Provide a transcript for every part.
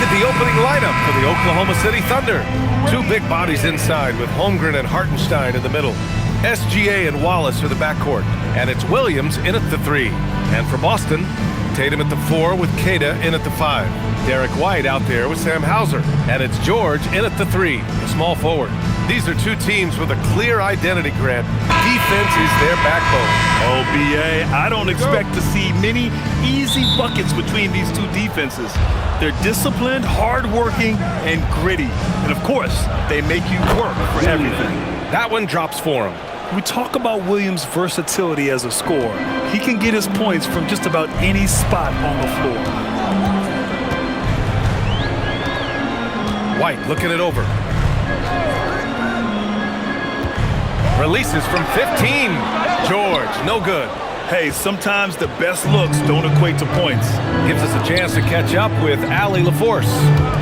at the opening lineup for the Oklahoma City Thunder. Two big bodies inside with Holmgren and Hartenstein in the middle. SGA and Wallace are the backcourt, and it's Williams in at the 3. And for Boston, Tatum at the 4 with Queta in at the 5. Derek White out there with Sam Hauser. And it's George in at the 3, the small forward. These are two teams with a clear identity, Grant. Defense is their backbone. Oh, B.A., I don't expect to see many easy buckets between these two defenses. They're disciplined, hardworking, and gritty. And, of course, they make you work for everything. That one drops for him. We talk about Williams' versatility as a scorer. He can get his points from just about any spot on the floor. White looking it over. Releases from 15. George, no good. Hey, sometimes the best looks don't equate to points. Gives us a chance to catch up with Allie LaForce.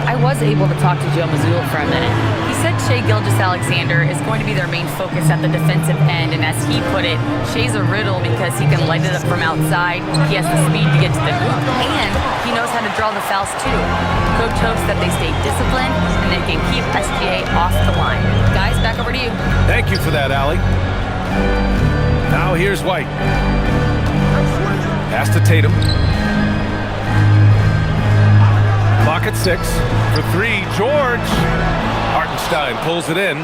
I was able to talk to Joe Mazzulla for a minute. He said Shai Gilgeous-Alexander is going to be their main focus at the defensive end, and as he put it, Shai's a riddle because he can light it up from outside, he has the speed to get to the hoop, and he knows how to draw the fouls too. Coach hopes that they stay disciplined and they can keep SGA off the line. Guys, back over to you. Thank you for that, Allie. Now here's White. Pass to Tatum. Clock at 6. For 3, George. Hartenstein pulls it in.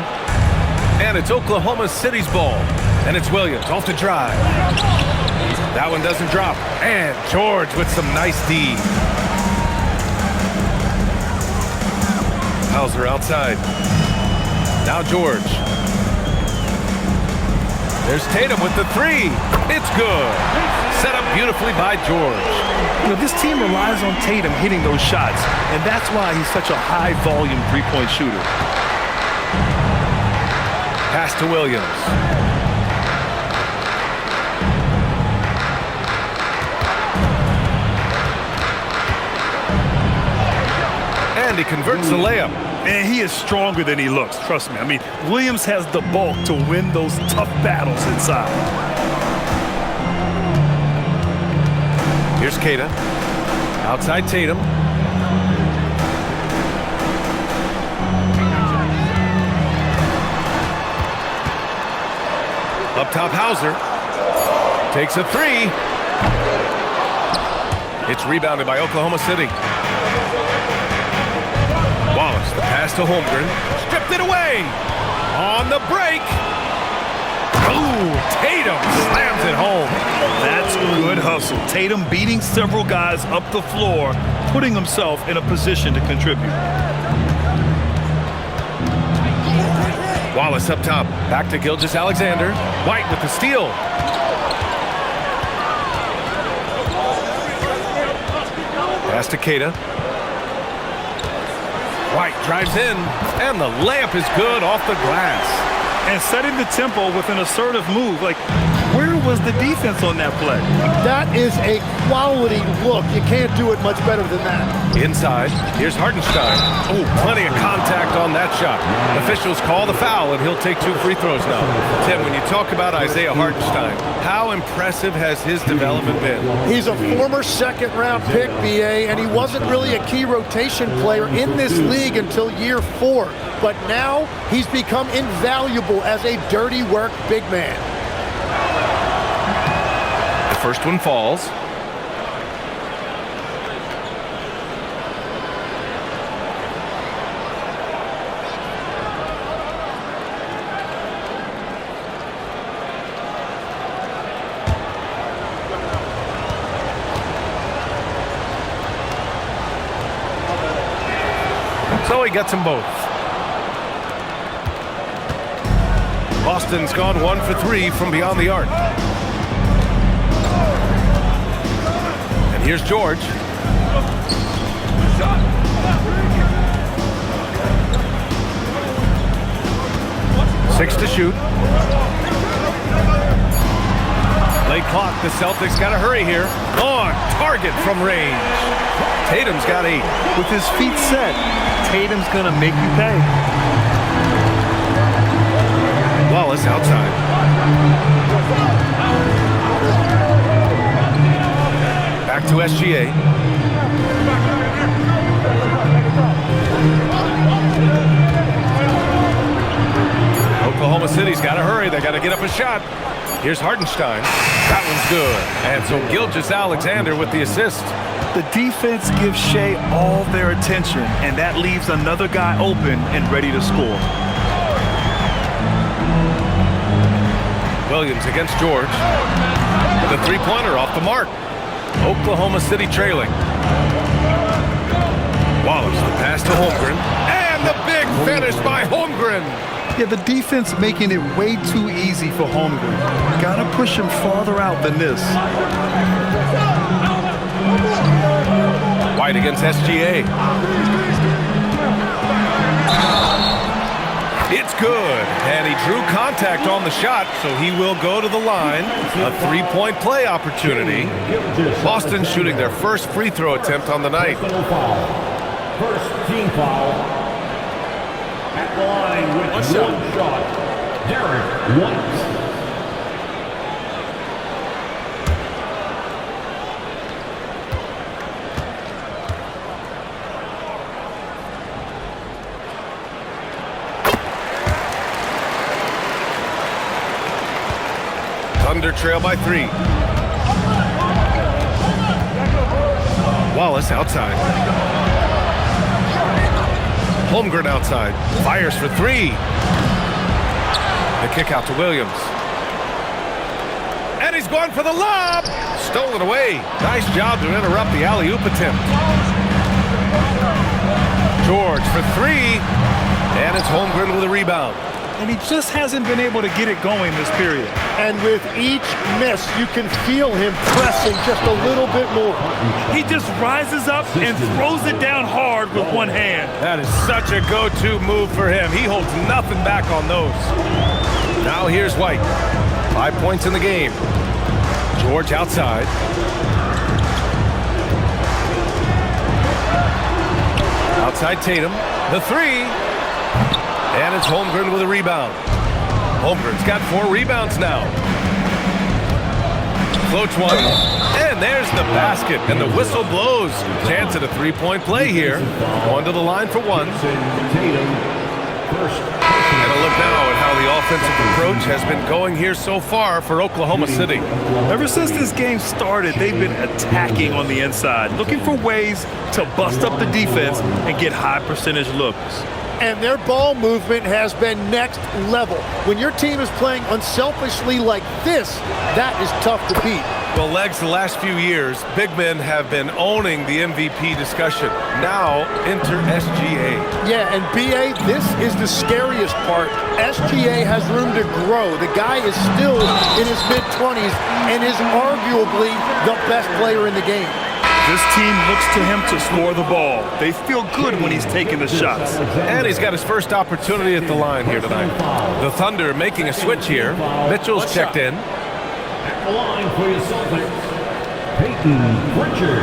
And it's Oklahoma City's ball. And it's Williams off the drive. That one doesn't drop. And George with some nice D. Hauser outside. Now George. There's Tatum with the 3. It's good. Set up beautifully by George. You know, this team relies on Tatum hitting those shots, and that's why he's such a high-volume three-point shooter. Pass to Williams. And he converts the layup. And he is stronger than he looks, trust me. I mean, Williams has the bulk to win those tough battles inside. Here's Queta. Outside Tatum. Up top Hauser. Takes a 3. It's rebounded by Oklahoma City. Wallace, the pass to Holmgren. Stripped it away. On the break. Ooh, Tatum slams it home. That's good hustle. Tatum beating several guys up the floor, putting himself in a position to contribute. Wallace up top. Back to Gilgeous-Alexander. White with the steal. Pass to Queta. White drives in, and the layup is good off the glass. And setting the tempo with an assertive move. Like, where was the defense on that play? That is a quality look. You can't do it much better than that. Inside, here's Hartenstein. Oh, plenty of contact on that shot. Officials call the foul, and he'll take 2 free throws now. Tim, when you talk about Isaiah Hartenstein, how impressive has his development been? He's a former second-round pick, BA, and he wasn't really a key rotation player in this league until year 4. But now he's become invaluable as a dirty work big man. The first one falls. So he gets them both. Boston's gone 1 for 3 from beyond the arc. And here's George. Six to shoot. Late clock, the Celtics got to hurry here. On target from range. Tatum's got 8. With his feet set, Tatum's going to make you pay. Wallace outside. Back to SGA. to get up a shot. Here's Hartenstein. That one's good. And so Gilgeous-Alexander with the assist. The defense gives Shea all their attention, and that leaves another guy open and ready to score. Williams against George. The three-pointer off the mark. Oklahoma City trailing. Wallace, the pass to Holmgren. And the big finish by Holmgren. Yeah, the defense making it way too easy for Holmgren. Gotta push him farther out than this. White against SGA. It's good, and he drew contact on the shot, so he will go to the line. A three-point play opportunity. Boston shooting their first free throw attempt on the night. First team foul. At the line with one shot, Derek White. Thunder trail by 3. Wallace outside. Holmgren outside. Fires for 3. The kick out to Williams. And he's going for the lob. Stolen away. Nice job to interrupt the alley-oop attempt. George for 3. And it's Holmgren with a rebound. And he just hasn't been able to get it going this period. And with each miss, you can feel him pressing just a little bit more. He just rises up and throws it down hard with one hand. That is such a go-to move for him. He holds nothing back on those. Now here's White. 5 points in the game. George outside. Outside Tatum. The 3. And it's Holmgren with a rebound. Holmgren's got 4 rebounds now. Floats one. And there's the basket. And the whistle blows. Chance at a three-point play here. Going to the line for 1. And a look now at how the offensive approach has been going here so far for Oklahoma City. Ever since this game started, they've been attacking on the inside, looking for ways to bust up the defense and get high percentage looks. And their ball movement has been next level. When your team is playing unselfishly like this, that is tough to beat. Well, Legs, the last few years, big men have been owning the MVP discussion. Now, enter SGA. Yeah, and BA, this is the scariest part. SGA has room to grow. The guy is still in his mid-20s and is arguably the best player in the game. This team looks to him to score the ball. They feel good when he's taking the shots. And he's got his first opportunity at the line here tonight. The Thunder making a switch here. Mitchell's checked in. At the line for the Celtics, Peyton Pritchard.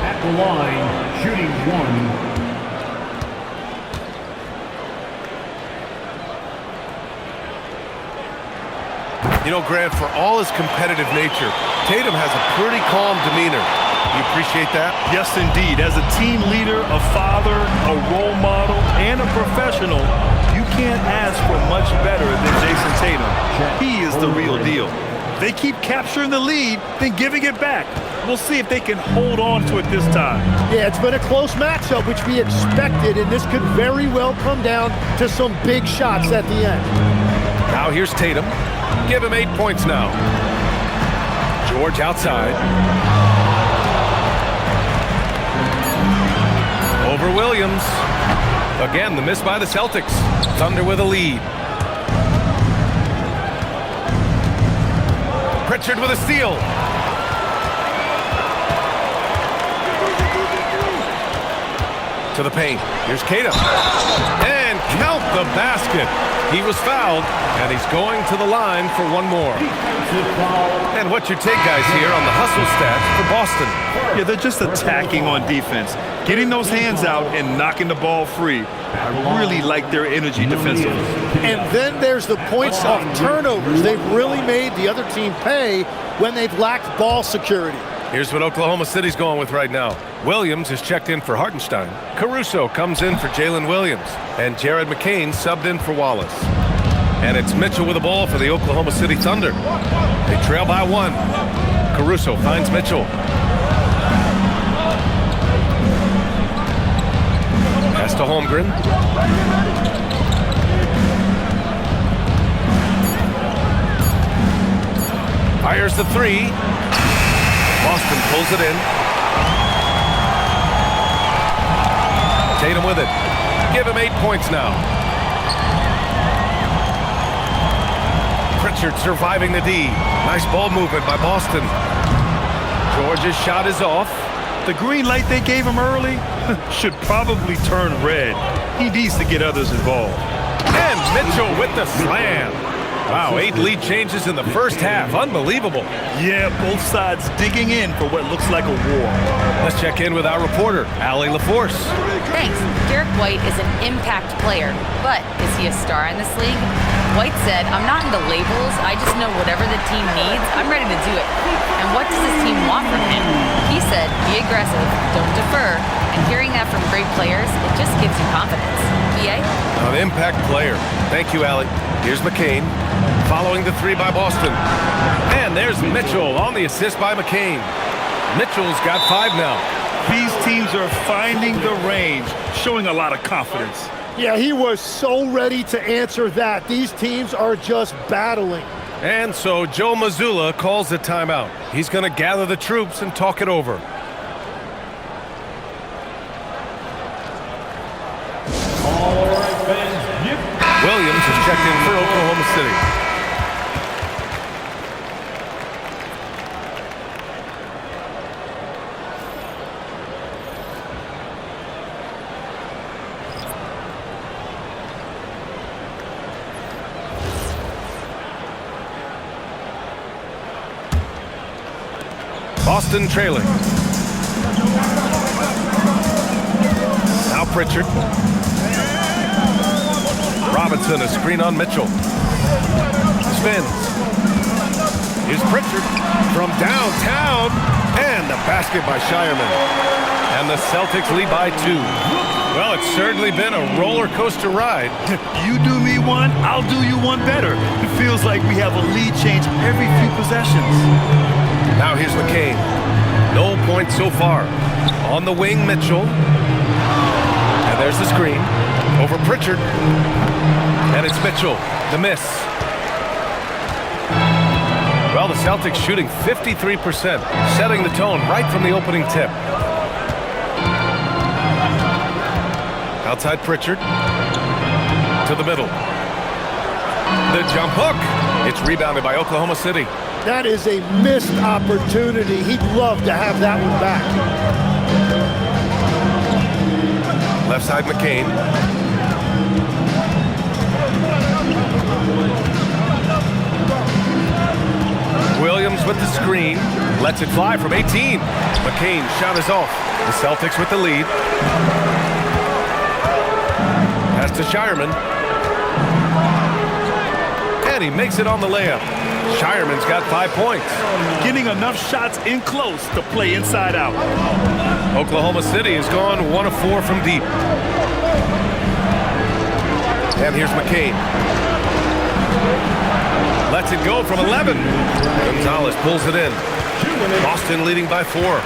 At the line, shooting 1. You know, Grant, for all his competitive nature, Tatum has a pretty calm demeanor. You appreciate that? Yes, indeed. As a team leader, a father, a role model, and a professional, you can't ask for much better than Jason Tatum. He is the real deal. They keep capturing the lead, then giving it back. We'll see if they can hold on to it this time. Yeah, it's been a close matchup, which we expected, and this could very well come down to some big shots at the end. Now here's Tatum. Give him 8 points now. George outside. Over Williams. Again, the miss by the Celtics. Thunder with a lead. Pritchard with a steal. To the paint. Here's Tatum. And count the basket. He was fouled, and he's going to the line for 1 more. And what's your take, guys, here on the hustle stats for Boston? Yeah, they're just attacking on defense, getting those hands out and knocking the ball free. I really like their energy defensively. And then there's the points off turnovers. They've really made the other team pay when they've lacked ball security. Here's what Oklahoma City's going with right now. Williams is checked in for Hartenstein. Caruso comes in for Jalen Williams. And Jared McCain subbed in for Wallace. And it's Mitchell with the ball for the Oklahoma City Thunder. They trail by 1. Caruso finds Mitchell. Pass to Holmgren. Fires the 3. Boston pulls it in. Tatum with it. Give him 8 points now. Pritchard surviving the D. Nice ball movement by Boston. George's shot is off. The green light they gave him early should probably turn red. He needs to get others involved. And Mitchell with the slam. Wow, 8 lead changes in the first half. Unbelievable. Yeah, both sides digging in for what looks like a war. Let's check in with our reporter, Allie LaForce. Thanks. Derek White is an impact player, but is he a star in this league? White said, "I'm not into labels. I just know whatever the team needs, I'm ready to do it. And what does this team want from him?" He said, "Be aggressive, don't defer." And hearing that from great players, it just gives you confidence. BA? An impact player. Thank you, Allie. Here's McCain, following the 3 by Boston. And there's Mitchell on the assist by McCain. Mitchell's got 5 now. These teams are finding the range, showing a lot of confidence. Yeah, he was so ready to answer that. These teams are just battling. And so Joe Mazzulla calls the timeout. He's going to gather the troops and talk it over. All right, fans. Williams is checked in for Oklahoma City. Boston trailing. Now Pritchard. Robinson, a screen on Mitchell. Spins. Here's Pritchard from downtown. And the basket by Shireman. And the Celtics lead by 2. Well, it's certainly been a roller coaster ride. You do me one, I'll do you one better. It feels like we have a lead change every few possessions. Now here's McCain. No points so far. On the wing, Mitchell. And there's the screen. Over Pritchard. And it's Mitchell. The miss. Well, the Celtics shooting 53%, setting the tone right from the opening tip. Outside Pritchard. To the middle. The jump hook. It's rebounded by Oklahoma City. That is a missed opportunity. He'd love to have that one back. Left side McCain. Williams with the screen. Lets it fly from 18. McCain's shot is off. The Celtics with the lead. Pass to Shireman. And he makes it on the layup. Shireman's got 5 points. Getting enough shots in close to play inside out. Oklahoma City has gone 1 of 4 from deep. And here's McCain. Lets it go from 11. Gonzalez pulls it in. Boston leading by 4.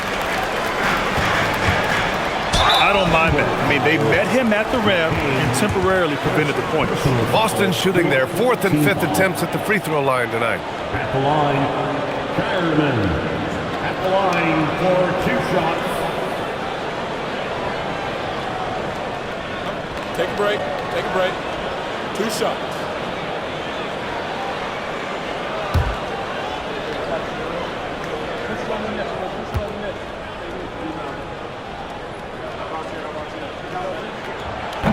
I don't mind that. I mean, they met him at the rim and temporarily prevented the points. Boston shooting their 4th and 5th attempts at the free throw line tonight. At the line, Shireman. At the line for 2 shots. Take a break. Take a break. 2 shots.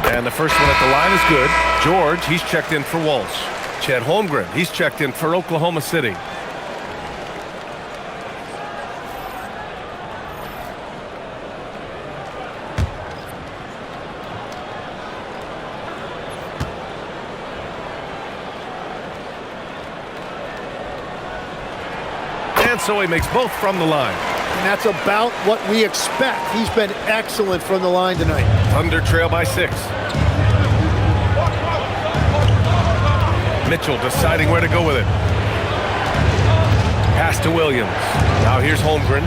And the first one at the line is good. George, he's checked in for Walsh. Chet Holmgren, he's checked in for Oklahoma City. And so he makes both from the line. And that's about what we expect. He's been excellent from the line tonight. Thunder trail by 6. Mitchell deciding where to go with it. Pass to Williams. Now here's Holmgren.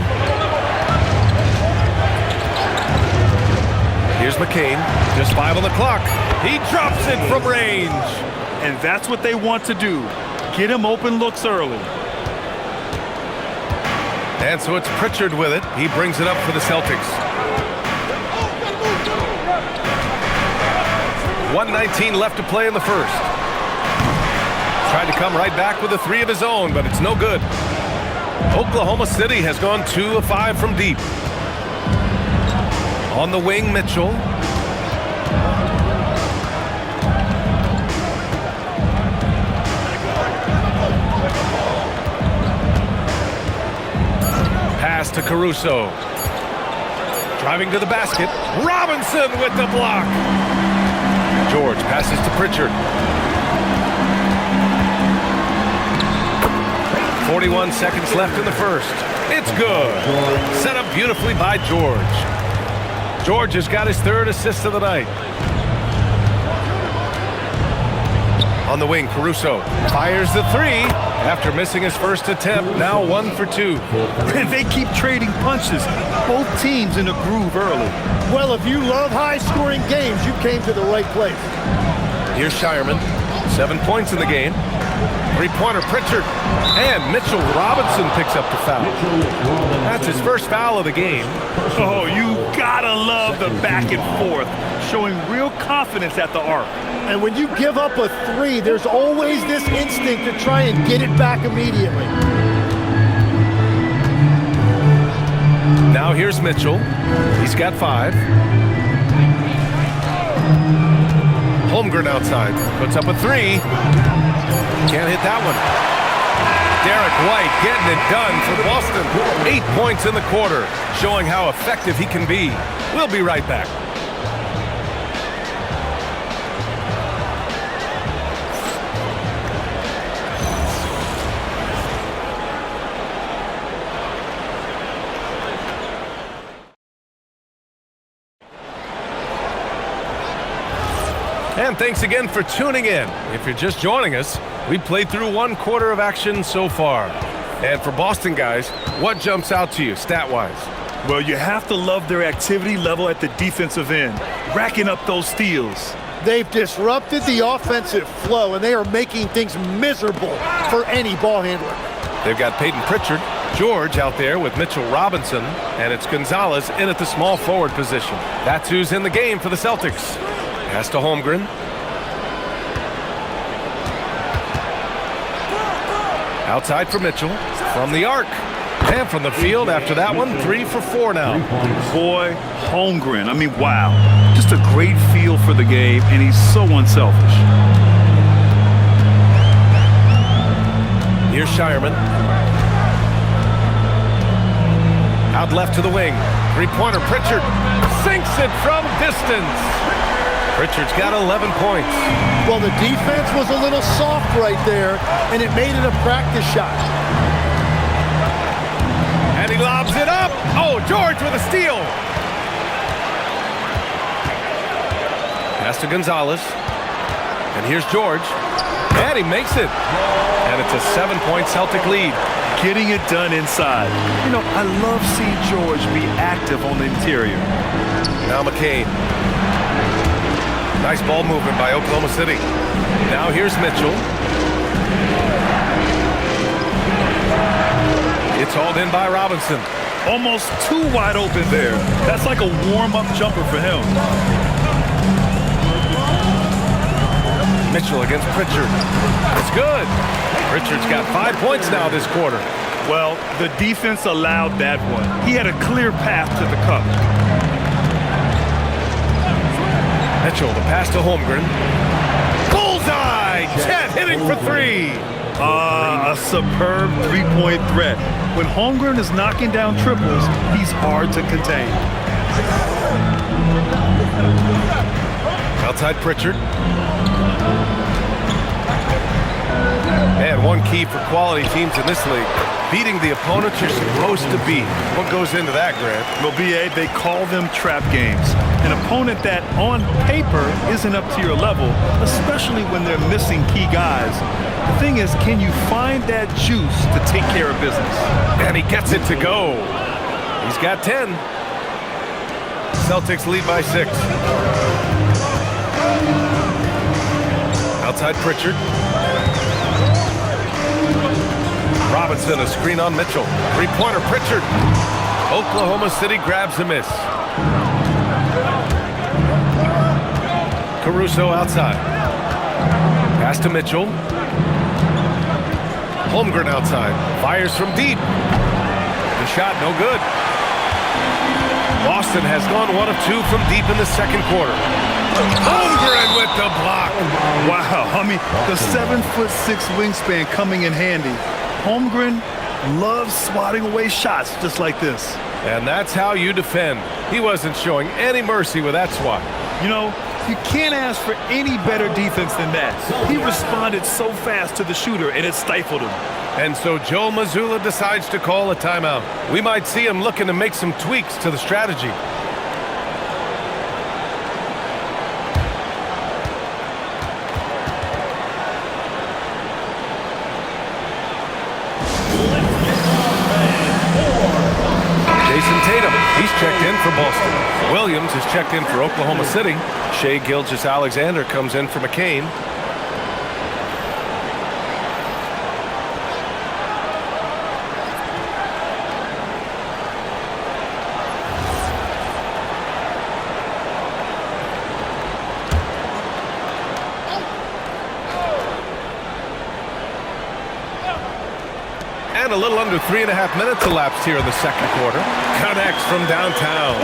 Here's McCain. Just 5 on the clock. He drops it from range. And that's what they want to do. Get him open looks early. And so it's Pritchard with it. He brings it up for the Celtics. 1:19 left to play in the first. Tried to come right back with a 3 of his own, but it's no good. Oklahoma City has gone 2 of 5 from deep. On the wing, Mitchell. Pass to Caruso. Driving to the basket. Robinson with the block. George passes to Pritchard. 41 seconds left in the first. It's good. Set up beautifully by George. George has got his 3rd assist of the night. On the wing, Caruso fires the 3 after missing his first attempt. Now 1 for 2. And they keep trading punches. Both teams in a groove early. Well, if you love high-scoring games, you came to the right place. Here's Shireman. 7 points in the game. 3-pointer Pritchard. And Mitchell Robinson picks up the foul. That's his first foul of the game. Oh, you gotta love the back and forth, showing real confidence at the arc. And when you give up a 3, there's always this instinct to try and get it back immediately. Now here's Mitchell. He's got 5. Holmgren outside. Puts up a 3. Can't hit that one. Derek White getting it done for Boston. 8 points in the quarter, showing how effective he can be. We'll be right back. And thanks again for tuning in. If you're just joining us, we played through 1 quarter of action so far. And for Boston guys, what jumps out to you stat-wise? Well, you have to love their activity level at the defensive end, racking up those steals. They've disrupted the offensive flow, and they are making things miserable for any ball handler. They've got Peyton Pritchard, George out there with Mitchell Robinson, and it's Gonzalez in at the small forward position. That's who's in the game for the Celtics. Pass to Holmgren. Outside for Mitchell. From the arc. And from the field after that one, 3 for 4 now. Boy, Holmgren, I mean, wow. Just a great feel for the game, and he's so unselfish. Here's Shireman. Out left to the wing. 3-pointer Pritchard. Sinks it from distance. Pritchard's got 11 points. Well, the defense was a little soft right there, and it made it a practice shot. And he lobs it up. Oh, George with a steal. Pass to Gonzalez. And here's George. And he makes it. And it's a 7-point Celtic lead. Getting it done inside. You know, I love seeing George be active on the interior. Now McCain. Nice ball movement by Oklahoma City. Now here's Mitchell. It's hauled in by Robinson. Almost too wide open there. That's like a warm-up jumper for him. Mitchell against Pritchard. It's good. Pritchard's got 5 points now this quarter. Well, the defense allowed that one. He had a clear path to the cup. Mitchell, the pass to Holmgren. Bullseye! Chet hitting for 3. A superb three-point threat. When Holmgren is knocking down triples, he's hard to contain. Outside Pritchard. And one key for quality teams in this league. beating the opponents you're supposed to beat. What goes into that, Grant? Well, BA, they call them trap games. An opponent that on paper isn't up to your level, especially when they're missing key guys. The thing is, can you find that juice to take care of business? And he gets it to go. He's got 10. Celtics lead by 6. Outside Pritchard. Robinson, a screen on Mitchell. Three-pointer, Pritchard. Oklahoma City grabs a miss. Caruso outside. Pass to Mitchell. Holmgren outside. Fires from deep. The shot no good. Boston has gone 1 of 2 from deep in the second quarter. Holmgren with the block. Wow, I mean, the 7'6" wingspan coming in handy. Holmgren loves swatting away shots just like this. And that's how you defend. He wasn't showing any mercy with that swat. You know, you can't ask for any better defense than that. He responded so fast to the shooter, and it stifled him. And so Joe Mazzulla decides to call a timeout. We might see him looking to make some tweaks to the strategy. Jason Tatum, he's checked in for Boston. Williams is checked in for Oklahoma City. Shai Gilgeous-Alexander comes in for McCain. And a little under 3.5 minutes elapsed here in the second quarter. Connects from downtown.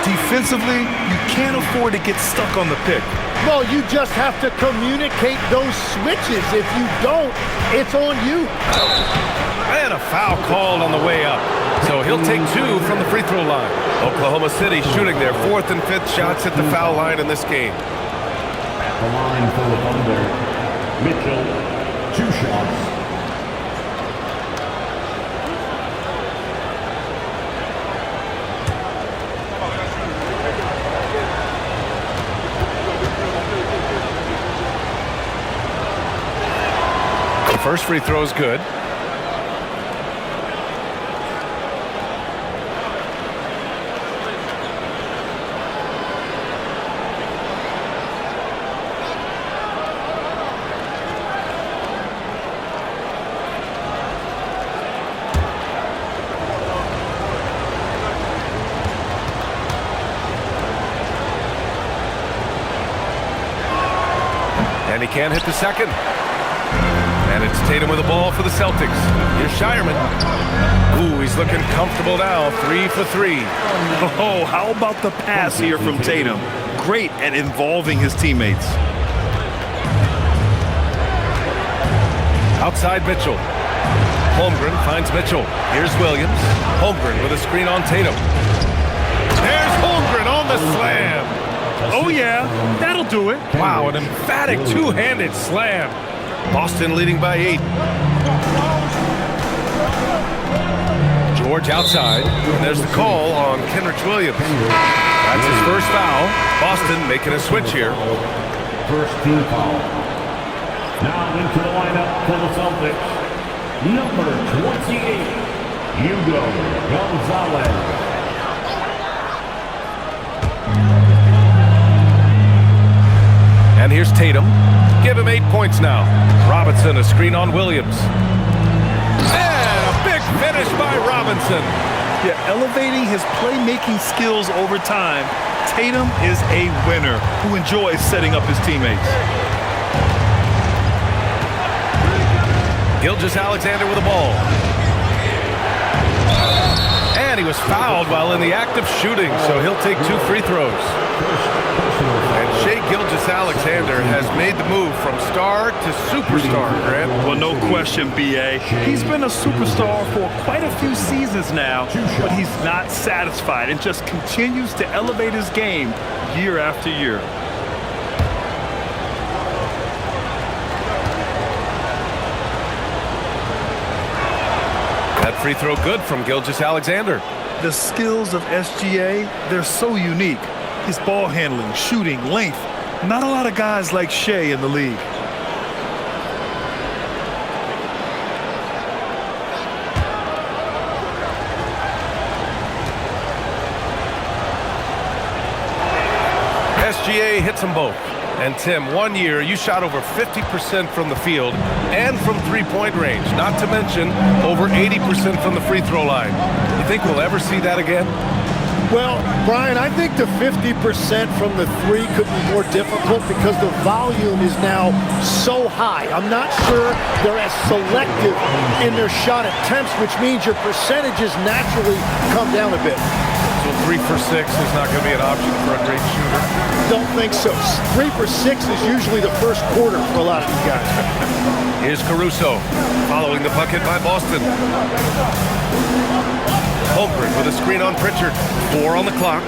Defensively, you can't afford to get stuck on the pick. Well, you just have to communicate those switches. If you don't, it's on you. And a foul called on the way up. So he'll take 2 from the free throw line. Oklahoma City shooting their 4th and 5th shots at the foul line in this game. At the line for the Thunder, Mitchell, 2 shots. First free throw is good. And he can't hit the second. And it's Tatum with the ball for the Celtics. Here's Shireman. Ooh, he's looking comfortable now. 3 for 3. Oh, how about the pass here from Tatum? Great at involving his teammates. Outside Mitchell. Holmgren finds Mitchell. Here's Williams. Holmgren with a screen on Tatum. There's Holmgren on the slam. Oh, yeah, that'll do it. Wow, an emphatic two-handed slam. Boston leading by 8. George outside. And there's the call on Kenrich Williams. That's his first foul. Boston making a switch here. First team foul. Now into the lineup for the Celtics. Number 28, Hugo Gonzalez. And here's Tatum. Give him 8 points now. Robinson, a screen on Williams. And a big finish by Robinson. Yeah, elevating his playmaking skills over time, Tatum is a winner who enjoys setting up his teammates. Gilgeous-Alexander with the ball. And he was fouled while in the act of shooting, so he'll take 2 free throws. And Shai Gilgeous-Alexander has made the move from star to superstar, Grant. Well, no question, B.A. He's been a superstar for quite a few seasons now, but he's not satisfied and just continues to elevate his game year after year. That free throw good from Gilgeous-Alexander. The skills of SGA, they're so unique. His ball handling, shooting, length. Not a lot of guys like Shea in the league. SGA hits them both. And Tim, 1 year, you shot over 50% from the field and from three-point range, not to mention over 80% from the free throw line. You think we'll ever see that again? Well, Brian, I think the 50% from the three could be more difficult because the volume is now so high. I'm not sure they're as selective in their shot attempts, which means your percentages naturally come down a bit. So 3 for 6 is not going to be an option for a great shooter? Don't think so. 3 for 6 is usually the first quarter for a lot of these guys. Here's Caruso, following the bucket by Boston. Holmgren with a screen on Pritchard. 4 on the clock.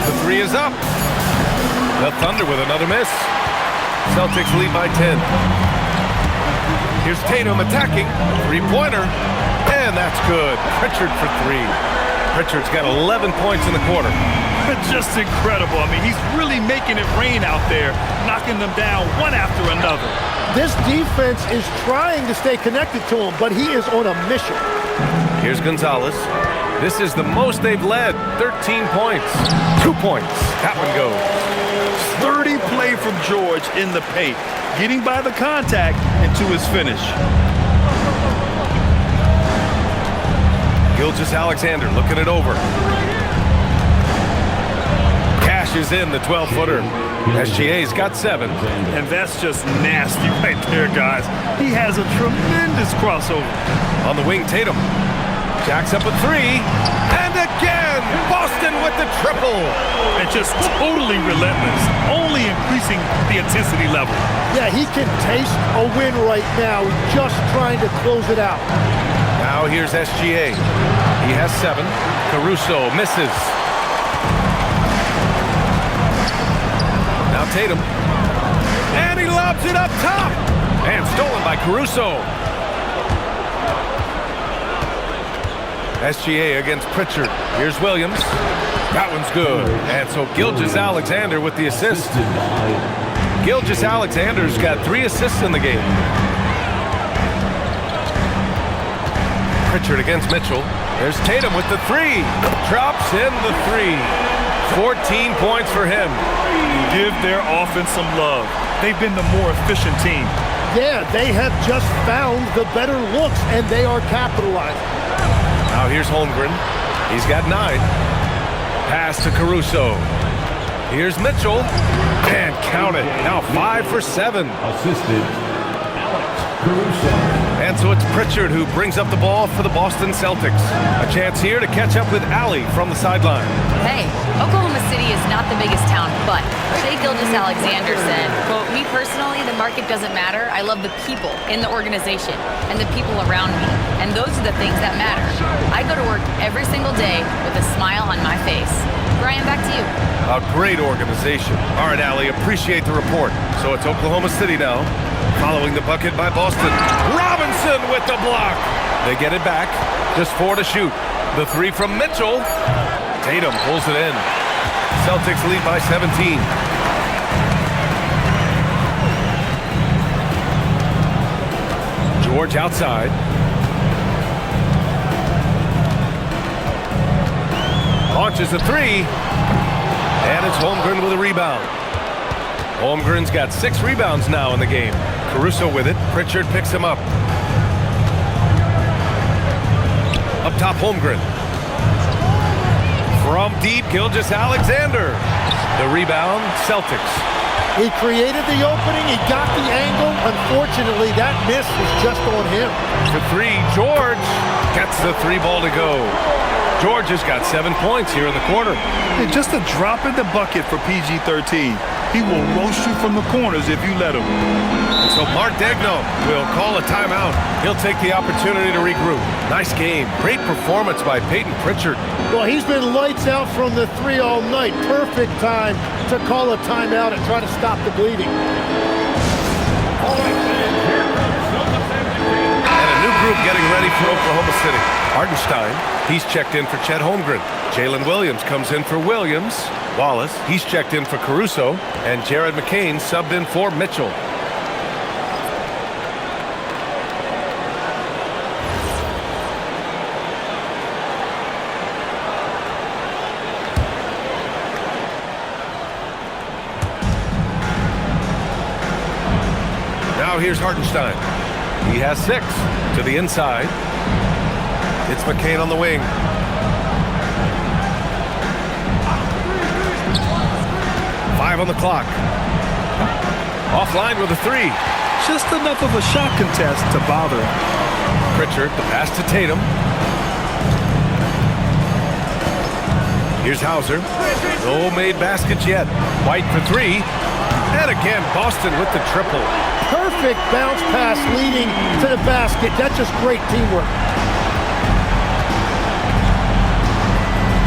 The three is up. The Thunder with another miss. Celtics lead by 10. Here's Tatum attacking. Three-pointer. And that's good. Pritchard for 3. Pritchard's got 11 points in the quarter. Just incredible. I mean, he's really making it rain out there, knocking them down one after another. This defense is trying to stay connected to him, but he is on a mission. Here's Gonzalez. This is the most they've led. 13 points. 2 points. That one goes. 30 play from George in the paint, getting by the contact and to his finish. Gilgeous-Alexander looking it over. Cashes in the 12-footer. SGA's got 7. And that's just nasty right there, guys. He has a tremendous crossover. On the wing, Tatum. Jacks up a 3. And again, Boston with the triple. And just totally relentless, only increasing the intensity level. Yeah, he can taste a win right now, just trying to close it out. Now here's SGA. He has 7. Caruso misses. Now Tatum. And he lobs it up top. And stolen by Caruso. SGA against Pritchard. Here's Williams. That one's good. And so Gilgeous-Alexander with the assist. Gilgeous-Alexander's got 3 assists in the game. Pritchard against Mitchell. There's Tatum with the 3. Drops in the 3. 14 points for him. Give their offense some love. They've been the more efficient team. Yeah, they have just found the better looks, and they are capitalizing. Now here's Holmgren. He's got 9. Pass to Caruso. Here's Mitchell. And count it. Now 5 for 7. Assisted Alex Caruso. And so it's Pritchard who brings up the ball for the Boston Celtics. A chance here to catch up with Allie from the sideline. Hey, Oklahoma City is not the biggest town, but Shea Gilgeous-Alexander said, quote, "Me personally, the market doesn't matter. I love the people in the organization and the people around me. And those are the things that matter. I go to work every single day with a smile on my face." Brian, back to you. A great organization. All right, Allie, appreciate the report. So it's Oklahoma City now, following the bucket by Boston. Robinson with the block. They get it back. Just 4 to shoot. The 3 from Mitchell. Tatum pulls it in. Celtics lead by 17. George outside. Launches a 3. And it's Holmgren with a rebound. Holmgren's got 6 rebounds now in the game. Caruso with it. Pritchard picks him up. Up top, Holmgren. From deep, Gilgeous-Alexander. The rebound, Celtics. He created the opening. He got the angle. Unfortunately, that miss was just on him. For 3, George gets the 3 ball to go. George has got 7 points here in the quarter. It's just a drop in the bucket for PG-13. He will roast you from the corners if you let him. So Mark Daigneault will call a timeout. He'll take the opportunity to regroup. Nice game. Great performance by Peyton Pritchard. Well, he's been lights out from the 3 all night. Perfect time to call a timeout and try to stop the bleeding. And a new group group getting ready for Oklahoma City. Hartenstein, he's checked in for Chet Holmgren. Jalen Williams comes in for Williams. Wallace, he's checked in for Caruso. And Jared McCain subbed in for Mitchell. Now here's Hartenstein. He has 6 to the inside. It's McCain on the wing. 5 on the clock. Offline with a 3. Just enough of a shot contest to bother. Pritchard, the pass to Tatum. Here's Hauser. No made baskets yet. White for 3. And again, Boston with the triple. Perfect bounce pass leading to the basket. That's just great teamwork.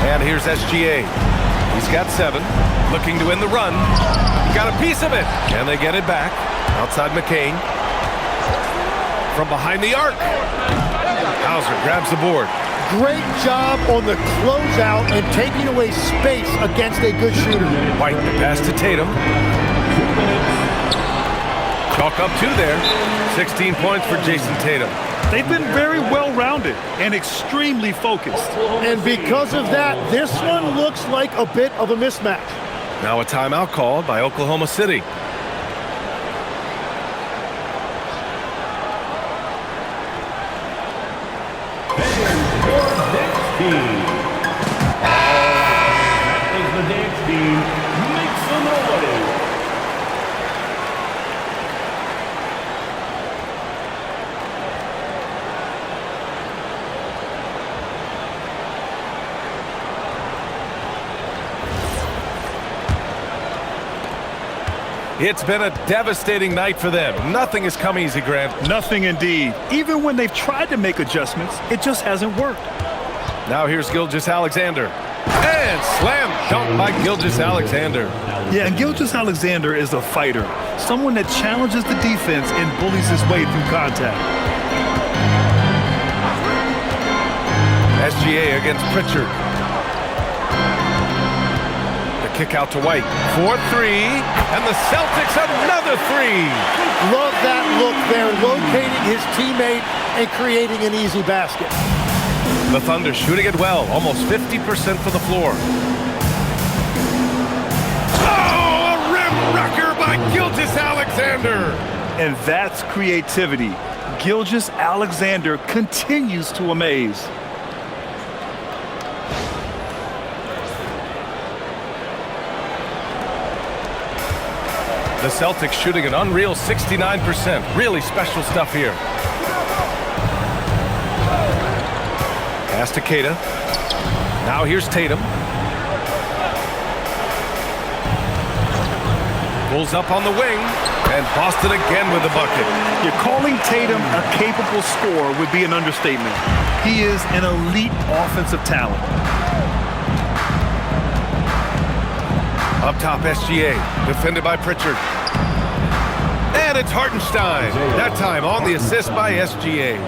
And here's SGA. He's got 7. Looking to win the run. Got a piece of it. And they get it back. Outside McCain. From behind the arc. Hauser grabs the board. Great job on the closeout and taking away space against a good shooter. White, the pass to Tatum. Chalk up 2 there. 16 points for Jason Tatum. They've been very well-rounded and extremely focused. And because of that, this one looks like a bit of a mismatch. Now a timeout called by Oklahoma City. The next team makes some noise. It's been a devastating night for them. Nothing has come easy, Grant. Nothing indeed. Even when they've tried to make adjustments, it just hasn't worked. Now here's Gilgeous-Alexander. And slam dunk by Gilgeous-Alexander. Yeah, and Gilgeous-Alexander is a fighter. Someone that challenges the defense and bullies his way through contact. SGA against Pritchard. The kick out to White. 4-3. And the Celtics another 3. Love that look there, locating his teammate and creating an easy basket. The Thunder shooting it well, almost 50% for the floor. Oh, a rim wrecker by Gilgeous-Alexander. And that's creativity. Gilgeous-Alexander continues to amaze. The Celtics shooting an unreal 69%. Really special stuff here. Pass to Keita. Now here's Tatum. Pulls up on the wing. And Boston again with the bucket. You're calling Tatum a capable scorer would be an understatement. He is an elite offensive talent. Up top, SGA. Defended by Pritchard. And it's Hartenstein. That time on the assist by SGA.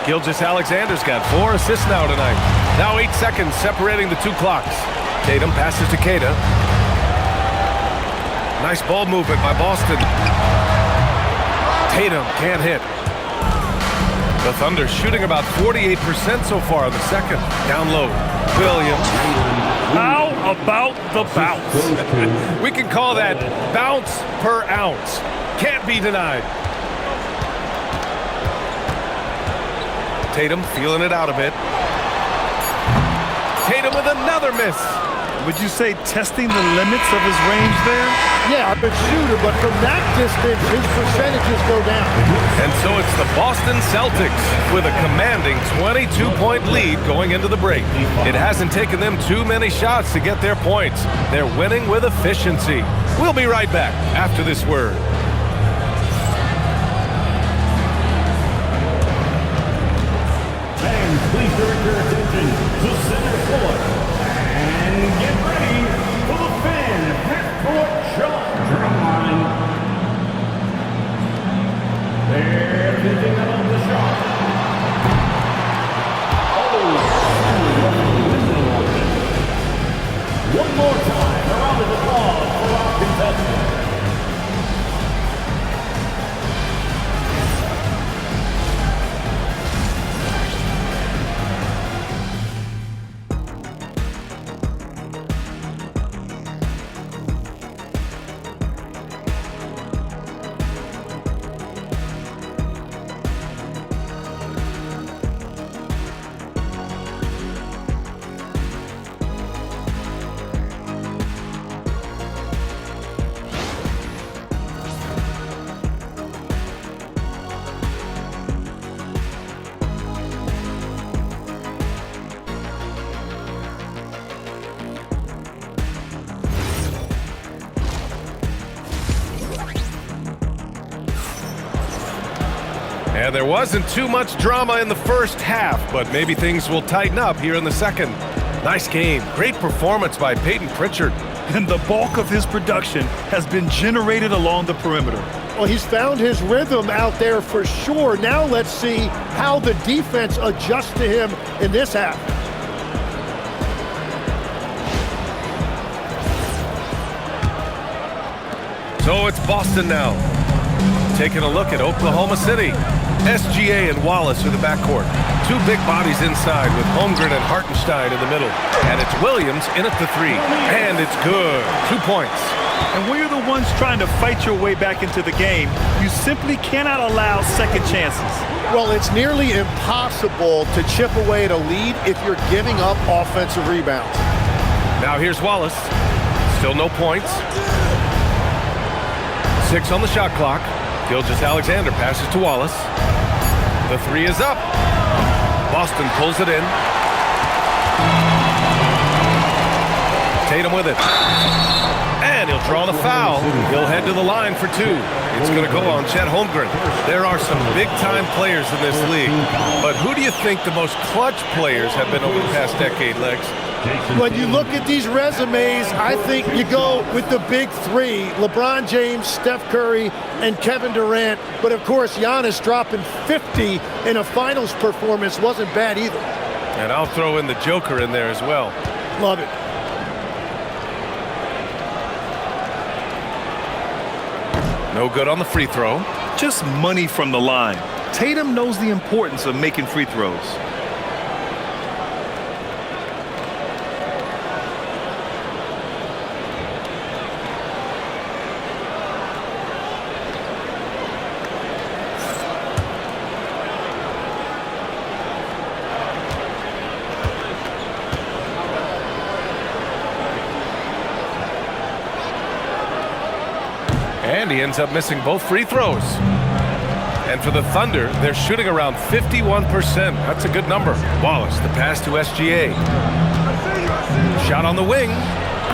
Gilgeous-Alexander's got 4 assists now tonight. Now 8 seconds separating the 2 clocks. Tatum passes to Keita. Nice ball movement by Boston. Tatum can't hit. The Thunder shooting about 48% so far in the second. Down low. Williams. How about the bounce? We can call that bounce per ounce. Can't be denied. Tatum feeling it out a bit. Tatum with another miss. Would you say testing the limits of his range there? Yeah, a good shooter, but from that distance, his percentages go down. And so it's the Boston Celtics with a commanding 22-point lead going into the break. It hasn't taken them too many shots to get their points. They're winning with efficiency. We'll be right back after this word. Fans, please direct your attention to center court. And get ready for the fan half-court shot drum line. They're picking up the shot. And there wasn't too much drama in the first half, but maybe things will tighten up here in the second. Nice game. Great performance by Peyton Pritchard. And the bulk of his production has been generated along the perimeter. Well, he's found his rhythm out there for sure. Now let's see how the defense adjusts to him in this half. So it's Boston now. Taking a look at Oklahoma City. SGA and Wallace are the backcourt. Two big bodies inside with Holmgren and Hartenstein in the middle. And it's Williams in at the three. And it's good. 2 points. And when you're the ones trying to fight your way back into the game, you simply cannot allow second chances. Well, it's nearly impossible to chip away at a lead if you're giving up offensive rebounds. Now here's Wallace. Still no points. 6 on the shot clock. Gilgeous-Alexander passes to Wallace. The three is up. Boston pulls it in. Tatum with it. And he'll draw the foul. He'll head to the line for 2. It's going to go on Chet Holmgren. There are some big-time players in this league. But who do you think the most clutch players have been over the past decade, Lex? When you look at these resumes, I think you go with the big three: LeBron James, Steph Curry, and Kevin Durant. But of course, Giannis dropping 50 in a finals performance wasn't bad either. And I'll throw in the Joker in there as well. Love it. No good on the free throw. Just money from the line. Tatum knows the importance of making free throws. And he ends up missing both free throws. And for the Thunder, they're shooting around 51%. That's a good number. Wallace, the pass to SGA. Shot on the wing.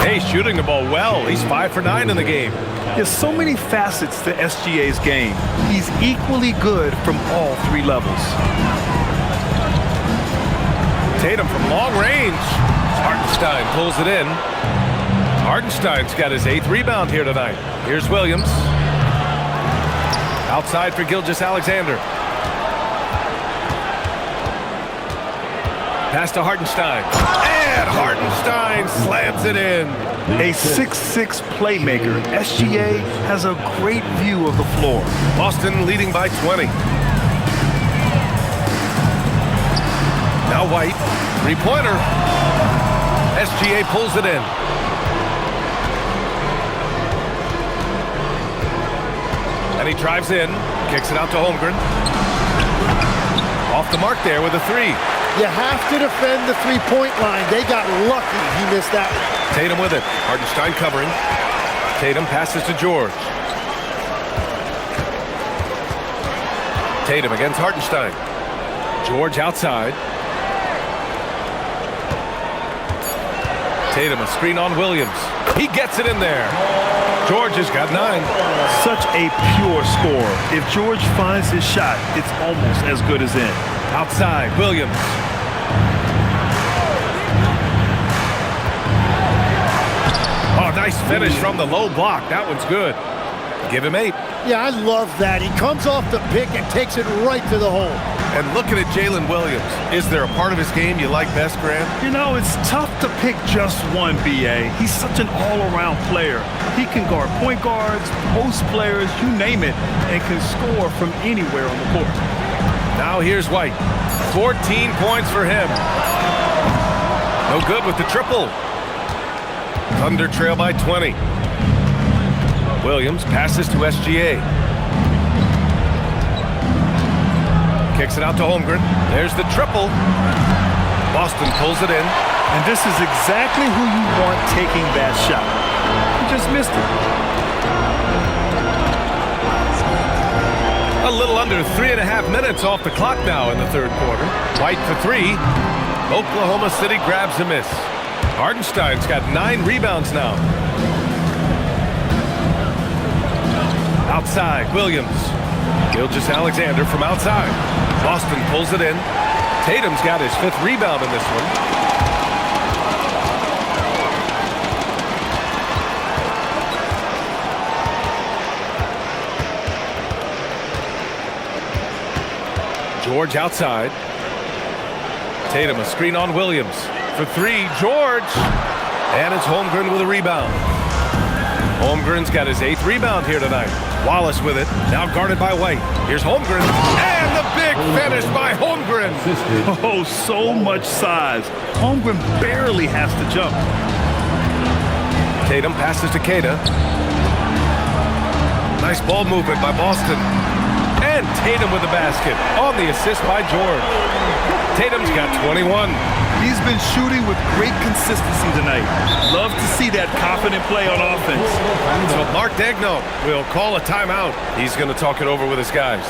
Hey, shooting the ball well. He's 5 for 9 in the game. There's so many facets to SGA's game. He's equally good from all 3 levels. Tatum from long range. Hartenstein pulls it in. Hartenstein's got his 8th rebound here tonight. Here's Williams. Outside for Gilgeous-Alexander. Pass to Hartenstein. And Hartenstein slams it in. A 6'6" playmaker, SGA has a great view of the floor. Boston leading by 20. Now White. 3-pointer. SGA pulls it in. And he drives in, kicks it out to Holmgren. Off the mark there with a 3. You have to defend the three-point line. They got lucky he missed that one. Tatum with it. Hartenstein covering. Tatum passes to George. Tatum against Hartenstein. George outside. Tatum a screen on Williams. He gets it in there. George has got 9. Such a pure score. If George finds his shot, it's almost as good as in. Outside, Williams. Oh, nice finish from the low block. That one's good. Give him 8. Yeah, I love that. He comes off the pick and takes it right to the hole. And looking at Jalen Williams, is there a part of his game you like best, Grant? You know, it's tough to pick just one, BA. He's such an all-around player. He can guard point guards, post players, you name it, and can score from anywhere on the court. Now here's White. 14 points for him. No good with the triple. Thunder trail by 20. Williams passes to SGA. Kicks it out to Holmgren. There's the triple. Boston pulls it in. And this is exactly who you want taking that shot. He just missed it. A little under 3.5 minutes off the clock now in the third quarter. White for 3. Oklahoma City grabs a miss. Hartenstein's got 9 rebounds now. Outside, Williams. Gilgeous-Alexander from outside. Boston pulls it in. Tatum's got his 5th rebound in this one. George outside. Tatum a screen on Williams. For 3, George. And it's Holmgren with a rebound. Holmgren's got his 8th rebound here tonight. Wallace with it, now guarded by White. Here's Holmgren, and the big finish by Holmgren. Oh, so much size. Holmgren barely has to jump. Tatum passes to Queta. Nice ball movement by Boston. And Tatum with the basket on the assist by George. Tatum's got 21. He's been shooting with great consistency tonight. Love to see that confident play on offense. So Mark Daigneault will call a timeout. He's going to talk it over with his guys.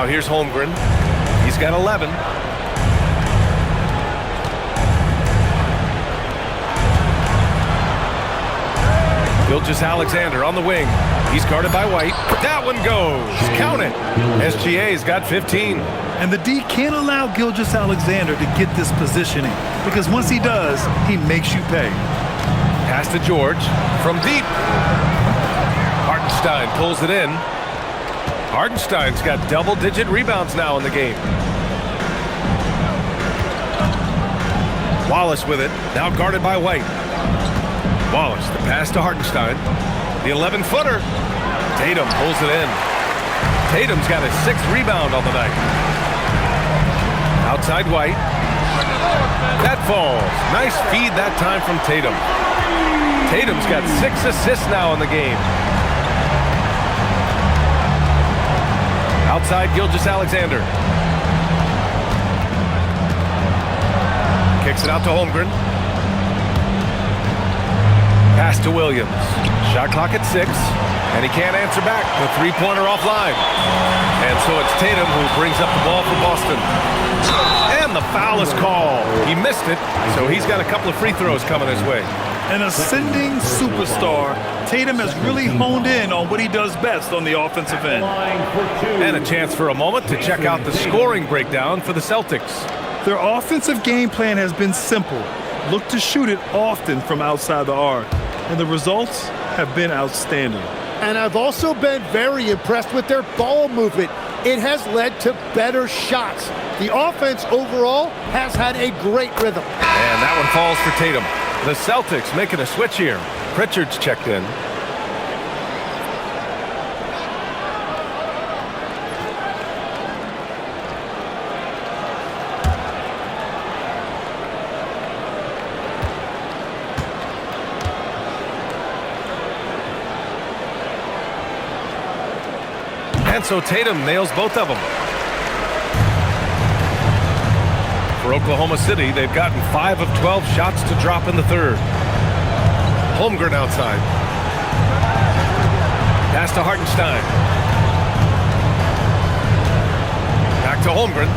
Here's Holmgren. He's got 11. Gilgeous-Alexander on the wing. He's guarded by White. That one goes. Count it. SGA's got 15. And the D can't allow Gilgeous-Alexander to get this positioning, because once he does, he makes you pay. Pass to George from deep. Hartenstein pulls it in. Hartenstein's got double-digit rebounds now in the game. Wallace with it, now guarded by White. Wallace, the pass to Hartenstein. The 11-footer. Tatum pulls it in. Tatum's got his 6th rebound on the night. Outside White. That falls. Nice feed that time from Tatum. Tatum's got 6 assists now in the game. Outside Gilgeous-Alexander. Kicks it out to Holmgren. Pass to Williams. Shot clock at 6. And he can't answer back. The 3-pointer offline. And so it's Tatum who brings up the ball for Boston. And the foul is called. He missed it, so he's got a couple of free throws coming his way. An ascending superstar, Tatum has really honed in on what he does best on the offensive end. And a chance for a moment to check out the scoring breakdown for the Celtics. Their offensive game plan has been simple. Look to shoot it often from outside the arc. And the results have been outstanding. And I've also been very impressed with their ball movement. It has led to better shots. The offense overall has had a great rhythm. And that one falls for Tatum. The Celtics making a switch here. Pritchard's checked in. And so Tatum nails both of them. For Oklahoma City, they've gotten 5 of 12 shots to drop in the third. Holmgren outside. Pass to Hartenstein. Back to Holmgren.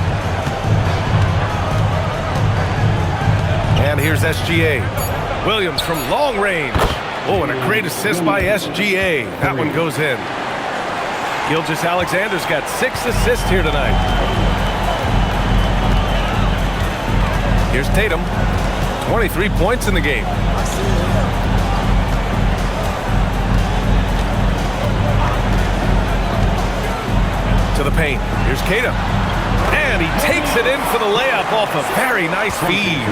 And here's SGA. Williams from long range. Oh, and a great assist by SGA. That one goes in. Gilgeous-Alexander's got 6 assists here tonight. Here's Tatum. 23 points in the game. To the paint. Here's Queta. And he takes it in for the layup off a very nice feed.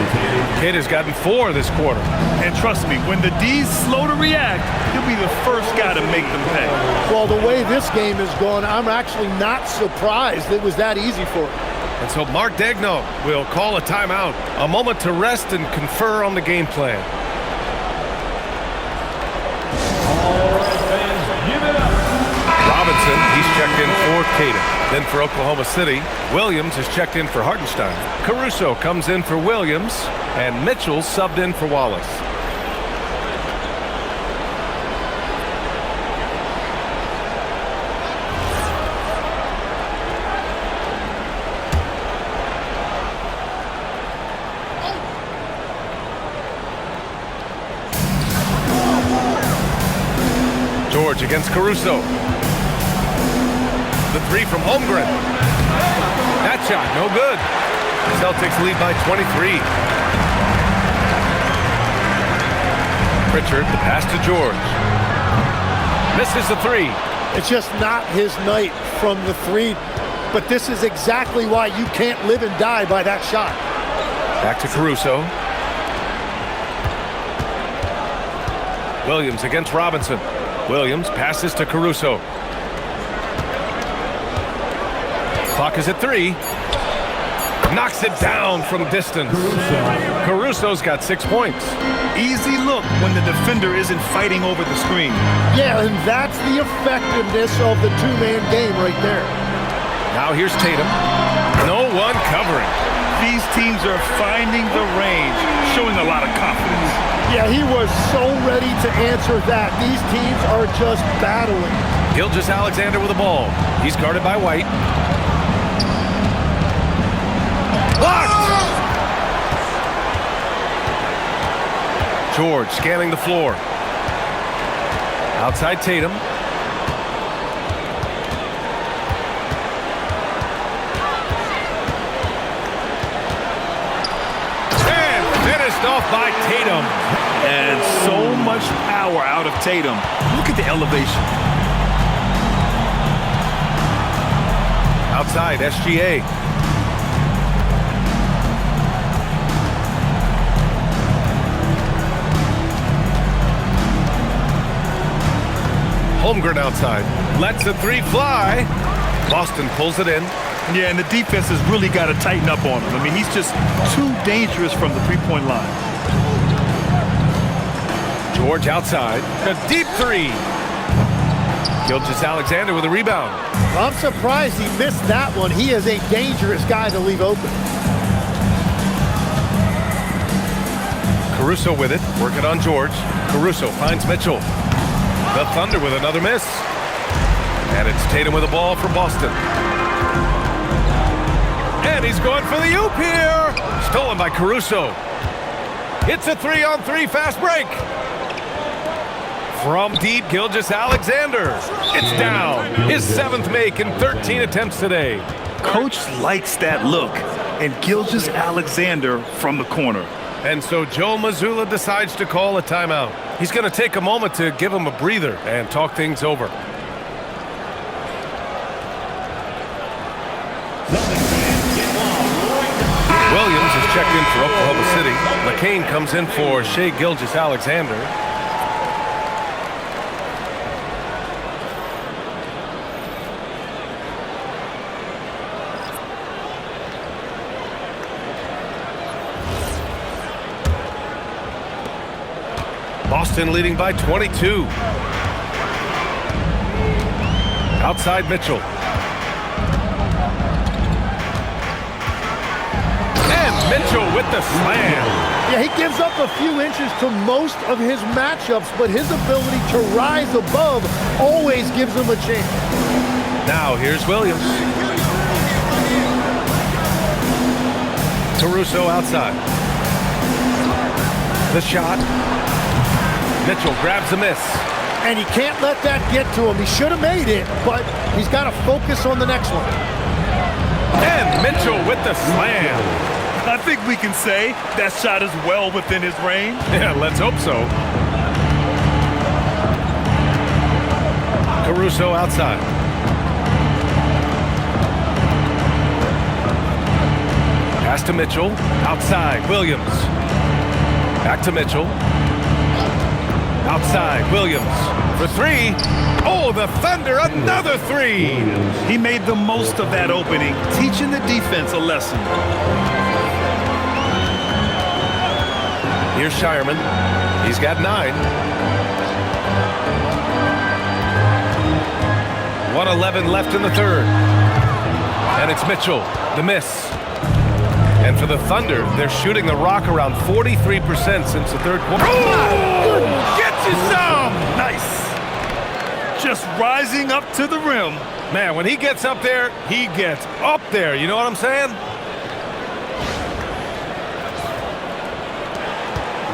Queta's gotten 4 this quarter. And trust me, when the D's slow to react, he'll be the first guy to make them pay. Well, the way this game is going, I'm actually not surprised it was that easy for him. And so Mark Daigneault will call a timeout. A moment to rest and confer on the game plan. All right, fans, give it up. Robinson, he's checked in for Tatum. Then for Oklahoma City, Williams is checked in for Hartenstein. Caruso comes in for Williams, and Mitchell subbed in for Wallace. George against Caruso. The three from Holmgren. That shot, no good. Celtics lead by 23. Pritchard, the pass to George. Misses the three. It's just not his night from the three, but this is exactly why you can't live and die by that shot. Back to Caruso. Williams against Robinson. Williams passes to Caruso. Clock is at 3. Knocks it down from distance. Caruso's got 6 points. Easy look when the defender isn't fighting over the screen. Yeah, and that's the effectiveness of the two-man game right there. Now here's Tatum. No one covering. These teams are finding the range, showing a lot of confidence. Yeah, he was so ready to answer that. These teams are just battling. Gilgeous-Alexander with the ball. He's guarded by White. Blocked! George scanning the floor. Outside Tatum. And finished off by Tatum. And so much power out of Tatum. Look at the elevation. Outside SGA. Holmgren outside. Lets the three fly. Boston pulls it in. Yeah, and the defense has really got to tighten up on him. I mean, he's just too dangerous from the three-point line. George outside. A deep three. Gilgeous-Alexander with a rebound. I'm surprised he missed that one. He is a dangerous guy to leave open. Caruso with it. Working on George. Caruso finds Mitchell. The Thunder with another miss. And it's Tatum with the ball for Boston. And he's going for the oop here. Stolen by Caruso. It's a 3-on-3 fast break. From deep, Gilgeous-Alexander. It's down. His 7th make in 13 attempts today. Coach likes that look. And Gilgeous-Alexander from the corner. And so Joe Mazzulla decides to call a timeout. He's going to take a moment to give him a breather and talk things over. Williams is checked in for Oklahoma City. McCain comes in for Shai Gilgeous-Alexander. Boston leading by 22. Outside Mitchell. And Mitchell with the slam. Yeah, he gives up a few inches to most of his matchups, but his ability to rise above always gives him a chance. Now here's Williams. Caruso outside. The shot. Mitchell grabs a miss. And he can't let that get to him. He should have made it, but he's got to focus on the next one. And Mitchell with the slam. I think we can say that shot is well within his range. Yeah, let's hope so. Caruso outside. Pass to Mitchell. Outside, Williams. Back to Mitchell. Outside, Williams. for three. Oh, the Thunder, another three. He made the most of that opening, teaching the defense a lesson. Here's Shireman. He's got 9. 1:11 left in the third. And it's Mitchell, the miss. And for the Thunder, they're shooting the rock around 43% since the third quarter. Oh! Get you some! Nice. Just rising up to the rim. Man, when he gets up there, he gets up there. You know what I'm saying?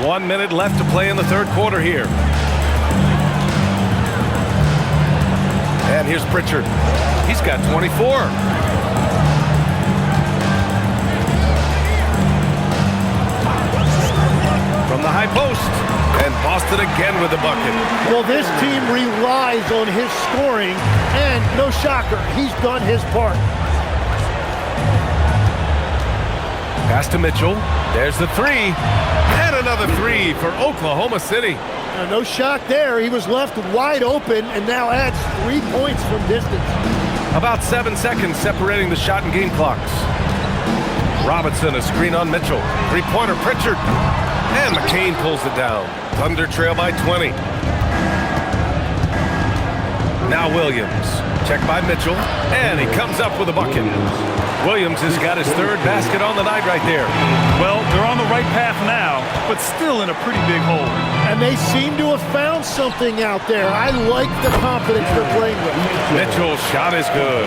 1 minute left to play in the third quarter here. And here's Pritchard. He's got 24. From the high post. And Boston again with the bucket. Well, this team relies on his scoring, and no shocker, he's done his part. Pass to Mitchell. There's the three. And another three for Oklahoma City. No shock there. He was left wide open and now adds 3 points from distance. About 7 seconds separating the shot and game clocks. Robinson, a screen on Mitchell. Three-pointer Pritchard. And McCain pulls it down. Thunder trail by 20. Now Williams. Check by Mitchell. And he comes up with a bucket. Williams has got his third basket on the night right there. Well, they're on the right path now, but still in a pretty big hole. And they seem to have found something out there. I like the confidence they're playing with. Mitchell's shot is good.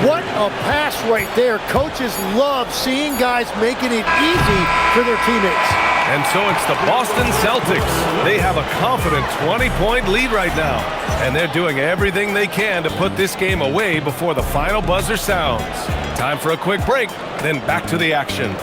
What a pass right there. Coaches love seeing guys making it easy for their teammates. And so it's the Boston Celtics. They have a confident 20-point lead right now. And they're doing everything they can to put this game away before the final buzzer sounds. Time for a quick break, then back to the action.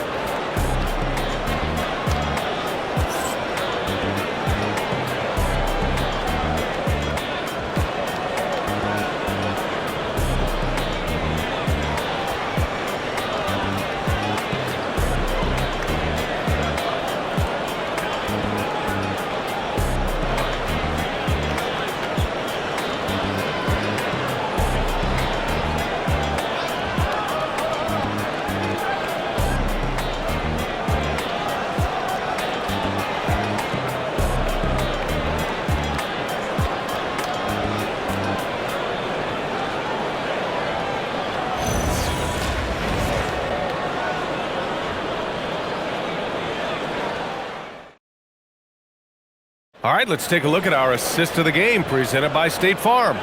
All right, let's take a look at our assist of the game presented by State Farm.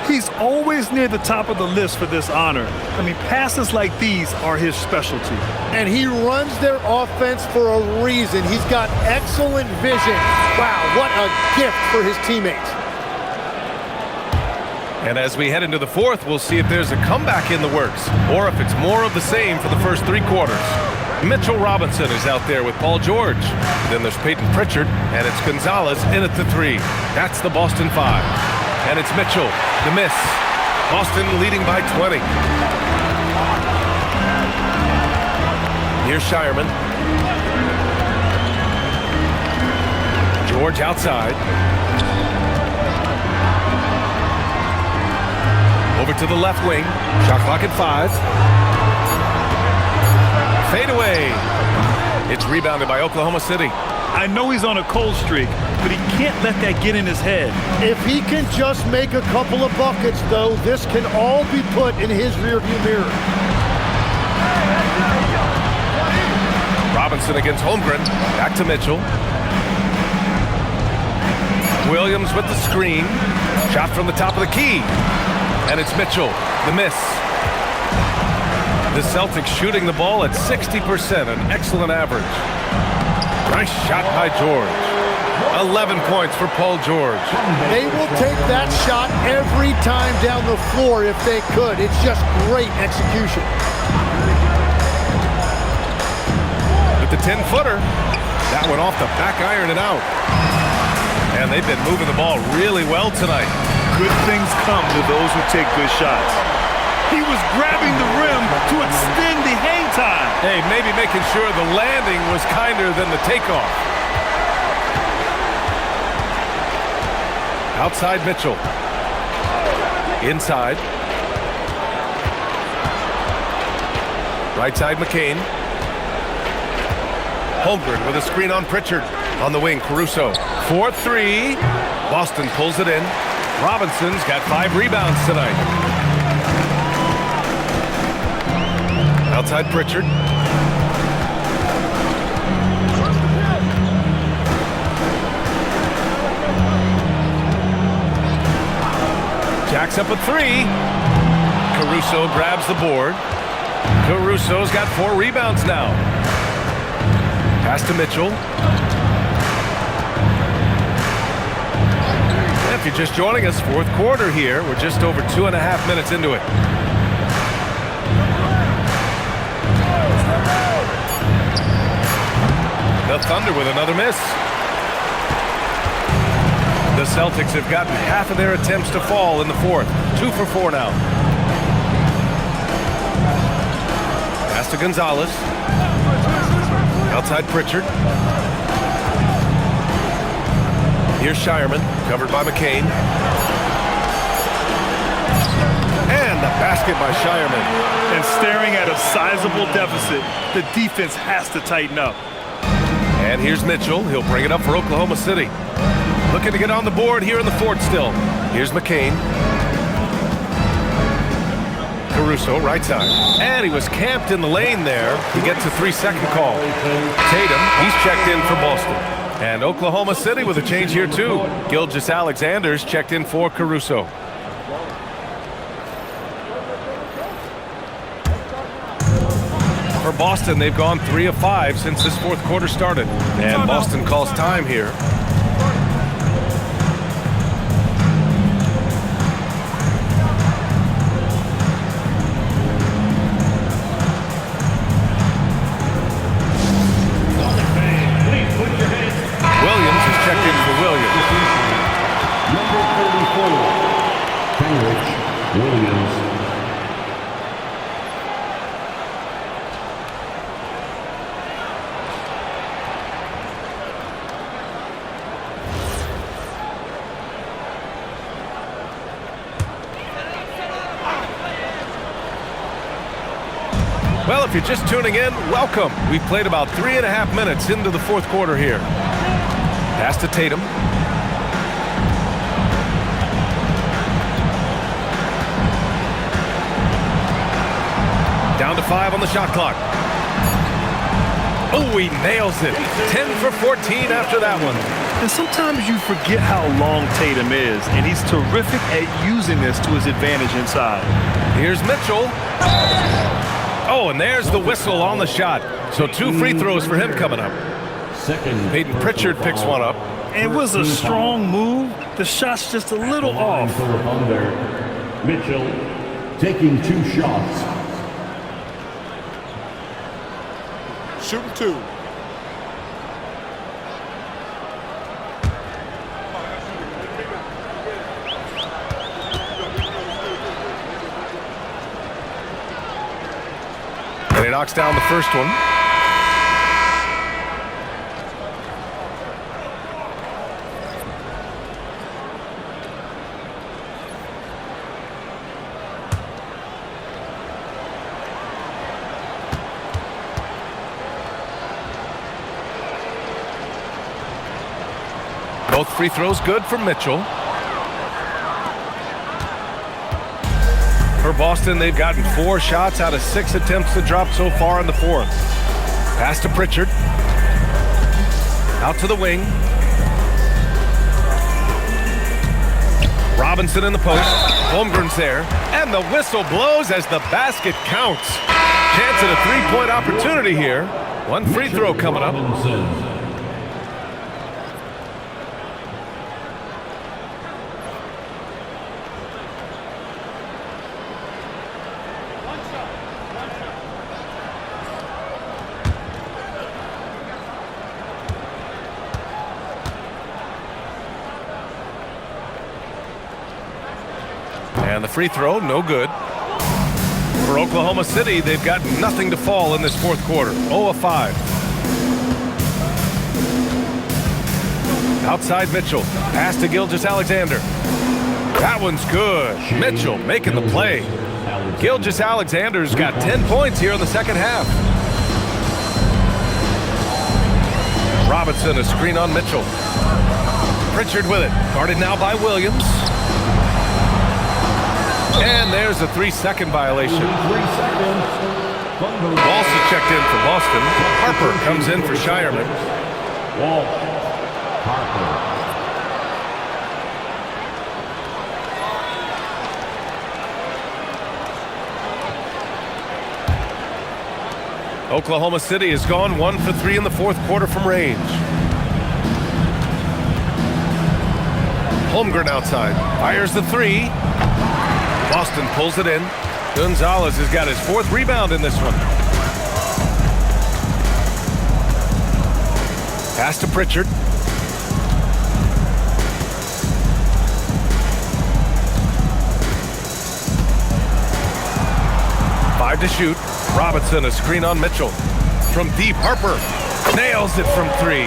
He's always near the top of the list for this honor. I mean, passes like these are his specialty. And he runs their offense for a reason. He's got excellent vision. Wow, what a gift for his teammates. And as we head into the fourth, we'll see if there's a comeback in the works or if it's more of the same for the first 3 quarters. Mitchell Robinson is out there with Paul George. Then there's Peyton Pritchard, and it's Gonzalez in at the 3. That's the Boston 5. And it's Mitchell, the miss. Boston leading by 20. Here's Shireman. George outside. Over to the left wing. Shot clock at 5. Fade away. It's rebounded by Oklahoma City. I know he's on a cold streak, but he can't let that get in his head. If he can just make a couple of buckets, though, this can all be put in his rearview mirror. Robinson against Holmgren. Back to Mitchell. Williams with the screen. Shot from the top of the key. And it's Mitchell, the miss. The Celtics shooting the ball at 60%, an excellent average. Nice shot by George. 11 points for Paul George. They will take that shot every time down the floor if they could. It's just great execution. With the 10-footer, that went off the back iron and out. And they've been moving the ball really well tonight. Good things come to those who take good shots. He was grabbing the rim to extend the hang time. Hey, maybe making sure the landing was kinder than the takeoff. Outside Mitchell. Inside. Right side McCain. Holmgren with a screen on Pritchard. On the wing, Caruso. 4-3. Boston pulls it in. Robinson's got 5 rebounds tonight. Outside Pritchard. Jacks up a 3. Caruso grabs the board. Caruso's got 4 rebounds now. Pass to Mitchell. If you're just joining us, fourth quarter here. We're just over 2.5 minutes into it. The Thunder with another miss. The Celtics have gotten half of their attempts to fall in the fourth. 2 for 4 now. Pass to Gonzalez. Outside Pritchard. Here's Shireman, covered by McCain. And the basket by Shireman. And staring at a sizable deficit, the defense has to tighten up. And here's Mitchell. He'll bring it up for Oklahoma City. Looking to get on the board here in the fourth still. Here's McCain. Caruso, right side. And he was camped in the lane there. He gets a 3-second call. Tatum, he's checked in for Boston. And Oklahoma City with a change here too. Gilgeous-Alexander's checked in for Caruso. For Boston, they've gone 3 of 5 since this fourth quarter started. And Boston calls time here. Williams is checked in for Williams. Number 34, Williams. Well, if you're just tuning in, welcome. We've played about 3.5 minutes into the fourth quarter here. Pass to Tatum. Down to 5 on the shot clock. Oh, he nails it. 10 for 14 after that one. And sometimes you forget how long Tatum is, and he's terrific at using this to his advantage inside. Here's Mitchell. Oh, and there's the whistle on the shot. So 2 free throws for him coming up. Peyton Pritchard picks one up. It was a strong move. The shot's just a little off. Mitchell taking 2 shots. Shooting 2. And he knocks down the first one. Both free throws good for Mitchell. For Boston, they've gotten 4 shots out of 6 attempts to drop so far in the fourth. Pass to Pritchard. Out to the wing. Robinson in the post. Holmgren's there. And the whistle blows as the basket counts. Chance at a 3-point opportunity here. 1 free throw coming up. And the free throw, no good. For Oklahoma City, they've got nothing to fall in this fourth quarter. 0 of 5. Outside Mitchell. Pass to Gilgeous-Alexander. That one's good. Mitchell making the play. Gilgeous-Alexander's got 10 points here in the second half. Robinson, a screen on Mitchell. Pritchard with it. Guarded now by Williams. And there's a 3-second violation. 3 seconds. Also checked in for Boston. Harper comes in for Shireman. Walsh. Harper. Oklahoma City has gone 1 for 3 in the fourth quarter from range. Holmgren outside. Fires the 3. Boston pulls it in. Gonzalez has got his 4th rebound in this one. Pass to Pritchard. Five to shoot. Robinson, a screen on Mitchell. From deep, Harper nails it from 3.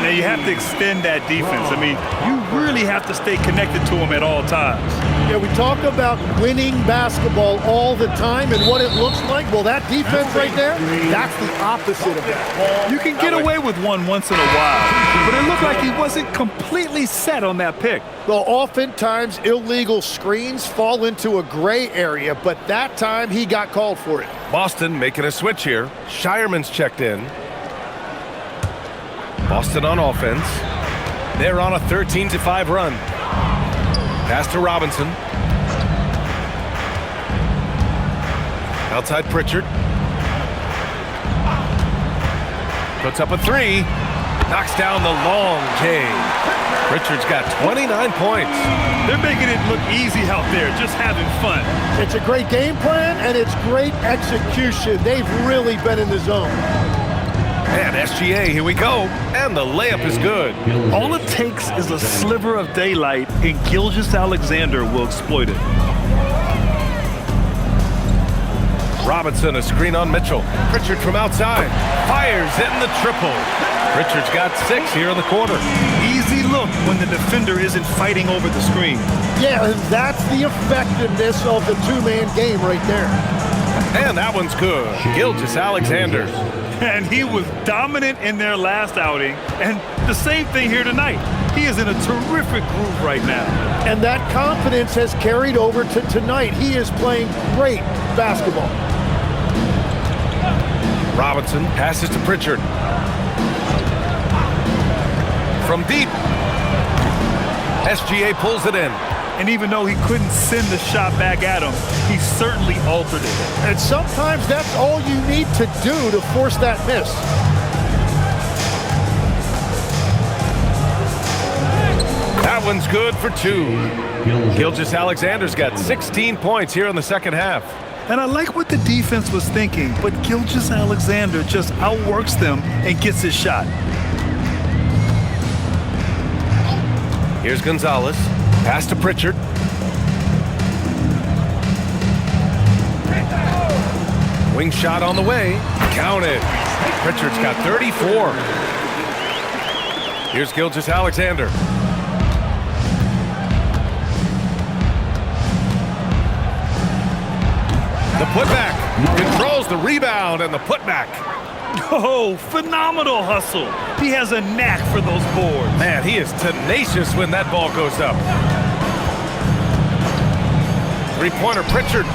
Now you have to extend that defense. I mean, you really have to stay connected to them at all times. Yeah, we talk about winning basketball all the time and what it looks like. Well, that defense right there, that's the opposite of that. You can get away with one once in a while, but it looked like he wasn't completely set on that pick. Well, oftentimes illegal screens fall into a gray area, but that time he got called for it. Boston making a switch here. Shireman's checked in. Boston on offense. They're on a 13-5 run. Pass to Robinson. Outside Pritchard. Puts up a 3. Knocks down the long J. Pritchard's got 29 points. They're making it look easy out there, just having fun. It's a great game plan, and it's great execution. They've really been in the zone. And SGA, here we go. And the layup is good. All it takes is a sliver of daylight, and Gilgeous-Alexander will exploit it. Robinson, a screen on Mitchell. Pritchard from outside. Fires in the triple. Pritchard's got 6 here in the quarter. Easy look when the defender isn't fighting over the screen. Yeah, and that's the effectiveness of the two-man game right there. And that one's good. Gilgeous-Alexander. And he was dominant in their last outing, and the same thing here tonight. He is in a terrific groove right now. And that confidence has carried over to tonight. He is playing great basketball. Robinson passes to Pritchard. From deep. SGA pulls it in. And even though he couldn't send the shot back at him, he certainly altered it. And sometimes that's all you need to do to force that miss. That one's good for 2. Gilgeous-Alexander's got 16 points here in the second half. And I like what the defense was thinking, but Gilgeous-Alexander just outworks them and gets his shot. Here's Gonzalez. Pass to Pritchard. Wing shot on the way. Counted. Pritchard's got 34. Here's Gilgeous-Alexander. The putback. Controls the rebound and the putback. Oh, phenomenal hustle. He has a knack for those boards. Man, he is tenacious when that ball goes up. Three-pointer, Pritchard.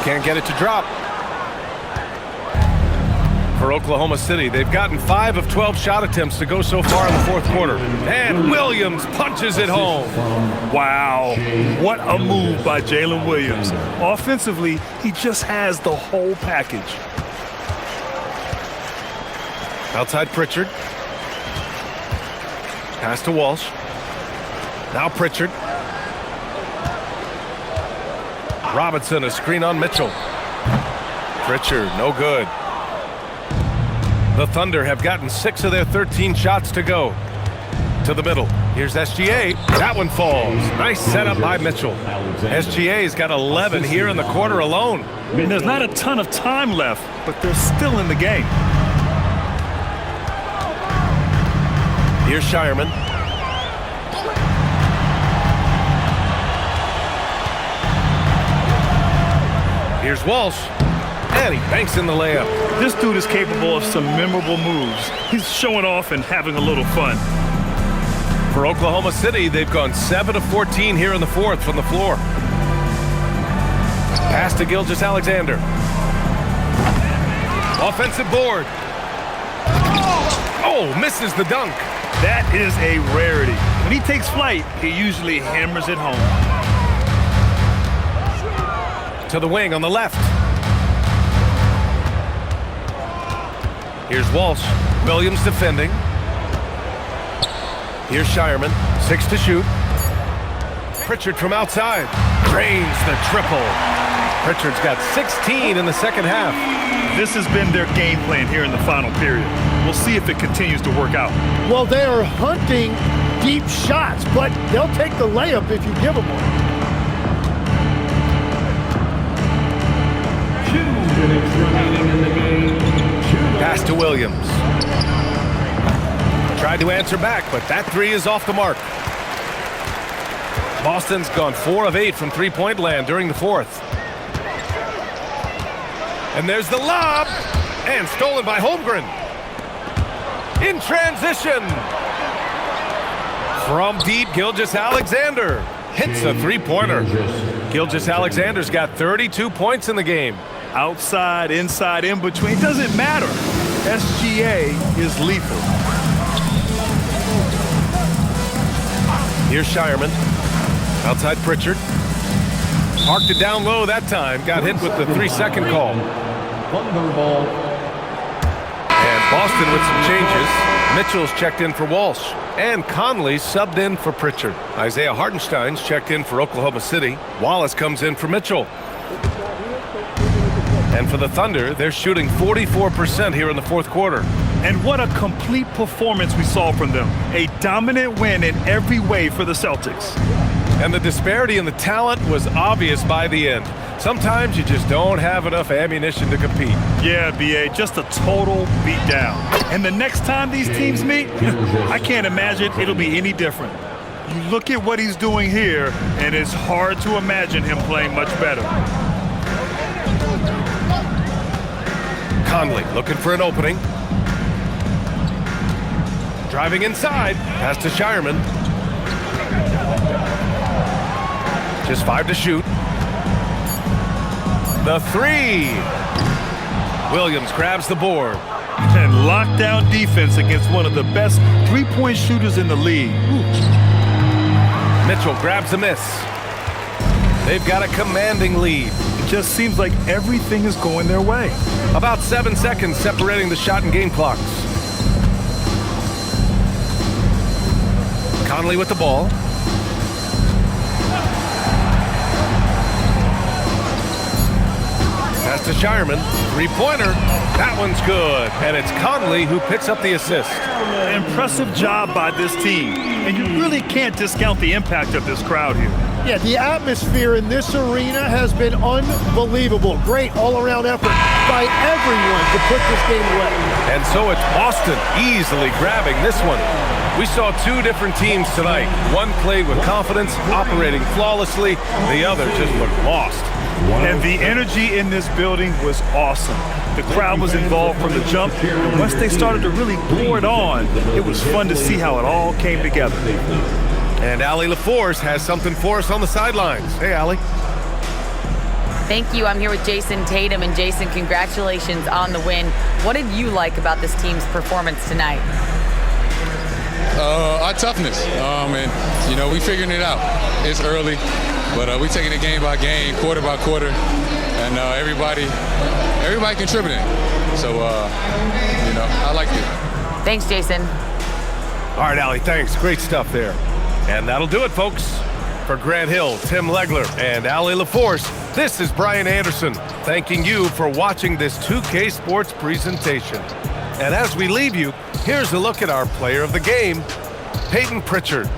Can't get it to drop. For Oklahoma City, they've gotten 5 of 12 shot attempts to go so far in the fourth quarter. And Williams punches it home. Wow, what a move by Jalen Williams. Offensively, he just has the whole package. Outside Pritchard. Pass to Walsh. Now Pritchard. Robinson, a screen on Mitchell. Pritchard, no good. The Thunder have gotten 6 of their 13 shots to go. To the middle. Here's SGA. That one falls. Nice setup by Mitchell. SGA's got 11 here in the quarter alone. And there's not a ton of time left, but they're still in the game. Here's Shireman. Here's Walsh. And he banks in the layup. This dude is capable of some memorable moves. He's showing off and having a little fun. For Oklahoma City, they've gone 7 of 14 here in the fourth from the floor. Pass to Gilgeous-Alexander. Offensive board. Oh, misses the dunk. That is a rarity. When he takes flight, he usually hammers it home. To the wing on the left. Here's Walsh. Williams defending. Here's Shireman. 6 to shoot. Pritchard from outside. Drains the triple. Pritchard's got 16 in the second half. This has been their game plan here in the final period. We'll see if it continues to work out. Well, they are hunting deep shots, but they'll take the layup if you give them one. 2 minutes remaining in the game. Pass to Williams. Tried to answer back, but that three is off the mark. Boston's gone 4 of 8 from three-point land during the fourth. And there's the lob, and stolen by Holmgren. In transition. From deep, Gilgeous-Alexander hits a three-pointer. Gilgeous-Alexander's got 32 points in the game. Outside, inside, in between, doesn't matter. SGA is lethal. Here's Shireman. Outside Pritchard. Parked it down low that time. Got hit with the 3-second call. Thunderball. And Boston with some changes. Mitchell's checked in for Walsh. And Conley subbed in for Pritchard. Isaiah Hartenstein's checked in for Oklahoma City. Wallace comes in for Mitchell. And for the Thunder, they're shooting 44% here in the fourth quarter. And what a complete performance we saw from them. A dominant win in every way for the Celtics. And the disparity in the talent was obvious by the end. Sometimes you just don't have enough ammunition to compete. Yeah, B.A., just a total beatdown. And the next time these teams meet, I can't imagine it'll be any different. You look at what he's doing here, and it's hard to imagine him playing much better. Conley looking for an opening. Driving inside. Pass to Shireman. Just 5 to shoot. The 3. Williams grabs the board. And lockdown defense against one of the best three-point shooters in the league. Mitchell grabs a miss. They've got a commanding lead. It just seems like everything is going their way. About 7 seconds separating the shot and game clocks. Conley with the ball. Pass to Shireman. Three-pointer. That one's good. And it's Conley who picks up the assist. Impressive job by this team. And you really can't discount the impact of this crowd here. Yeah, the atmosphere in this arena has been unbelievable. Great all-around effort by everyone to put this game away. And so it's Boston easily grabbing this one. We saw 2 different teams tonight. One played with confidence, operating flawlessly. The other just looked lost. And the energy in this building was awesome. The crowd was involved from the jump. And once they started to really pour it on, it was fun to see how it all came together. And Allie LaForce has something for us on the sidelines. Hey, Allie. Thank you. I'm here with Jason Tatum. And Jason, congratulations on the win. What did you like about this team's performance tonight? Our toughness. And, you know, we figuring it out. It's early, but we taking it game by game, quarter by quarter, and everybody contributing. So, you know, I liked it. Thanks, Jason. All right, Allie, thanks. Great stuff there. And that'll do it, folks. For Grant Hill, Tim Legler, and Allie LaForce, this is Brian Anderson, thanking you for watching this 2K Sports presentation. And as we leave you, here's a look at our player of the game, Peyton Pritchard.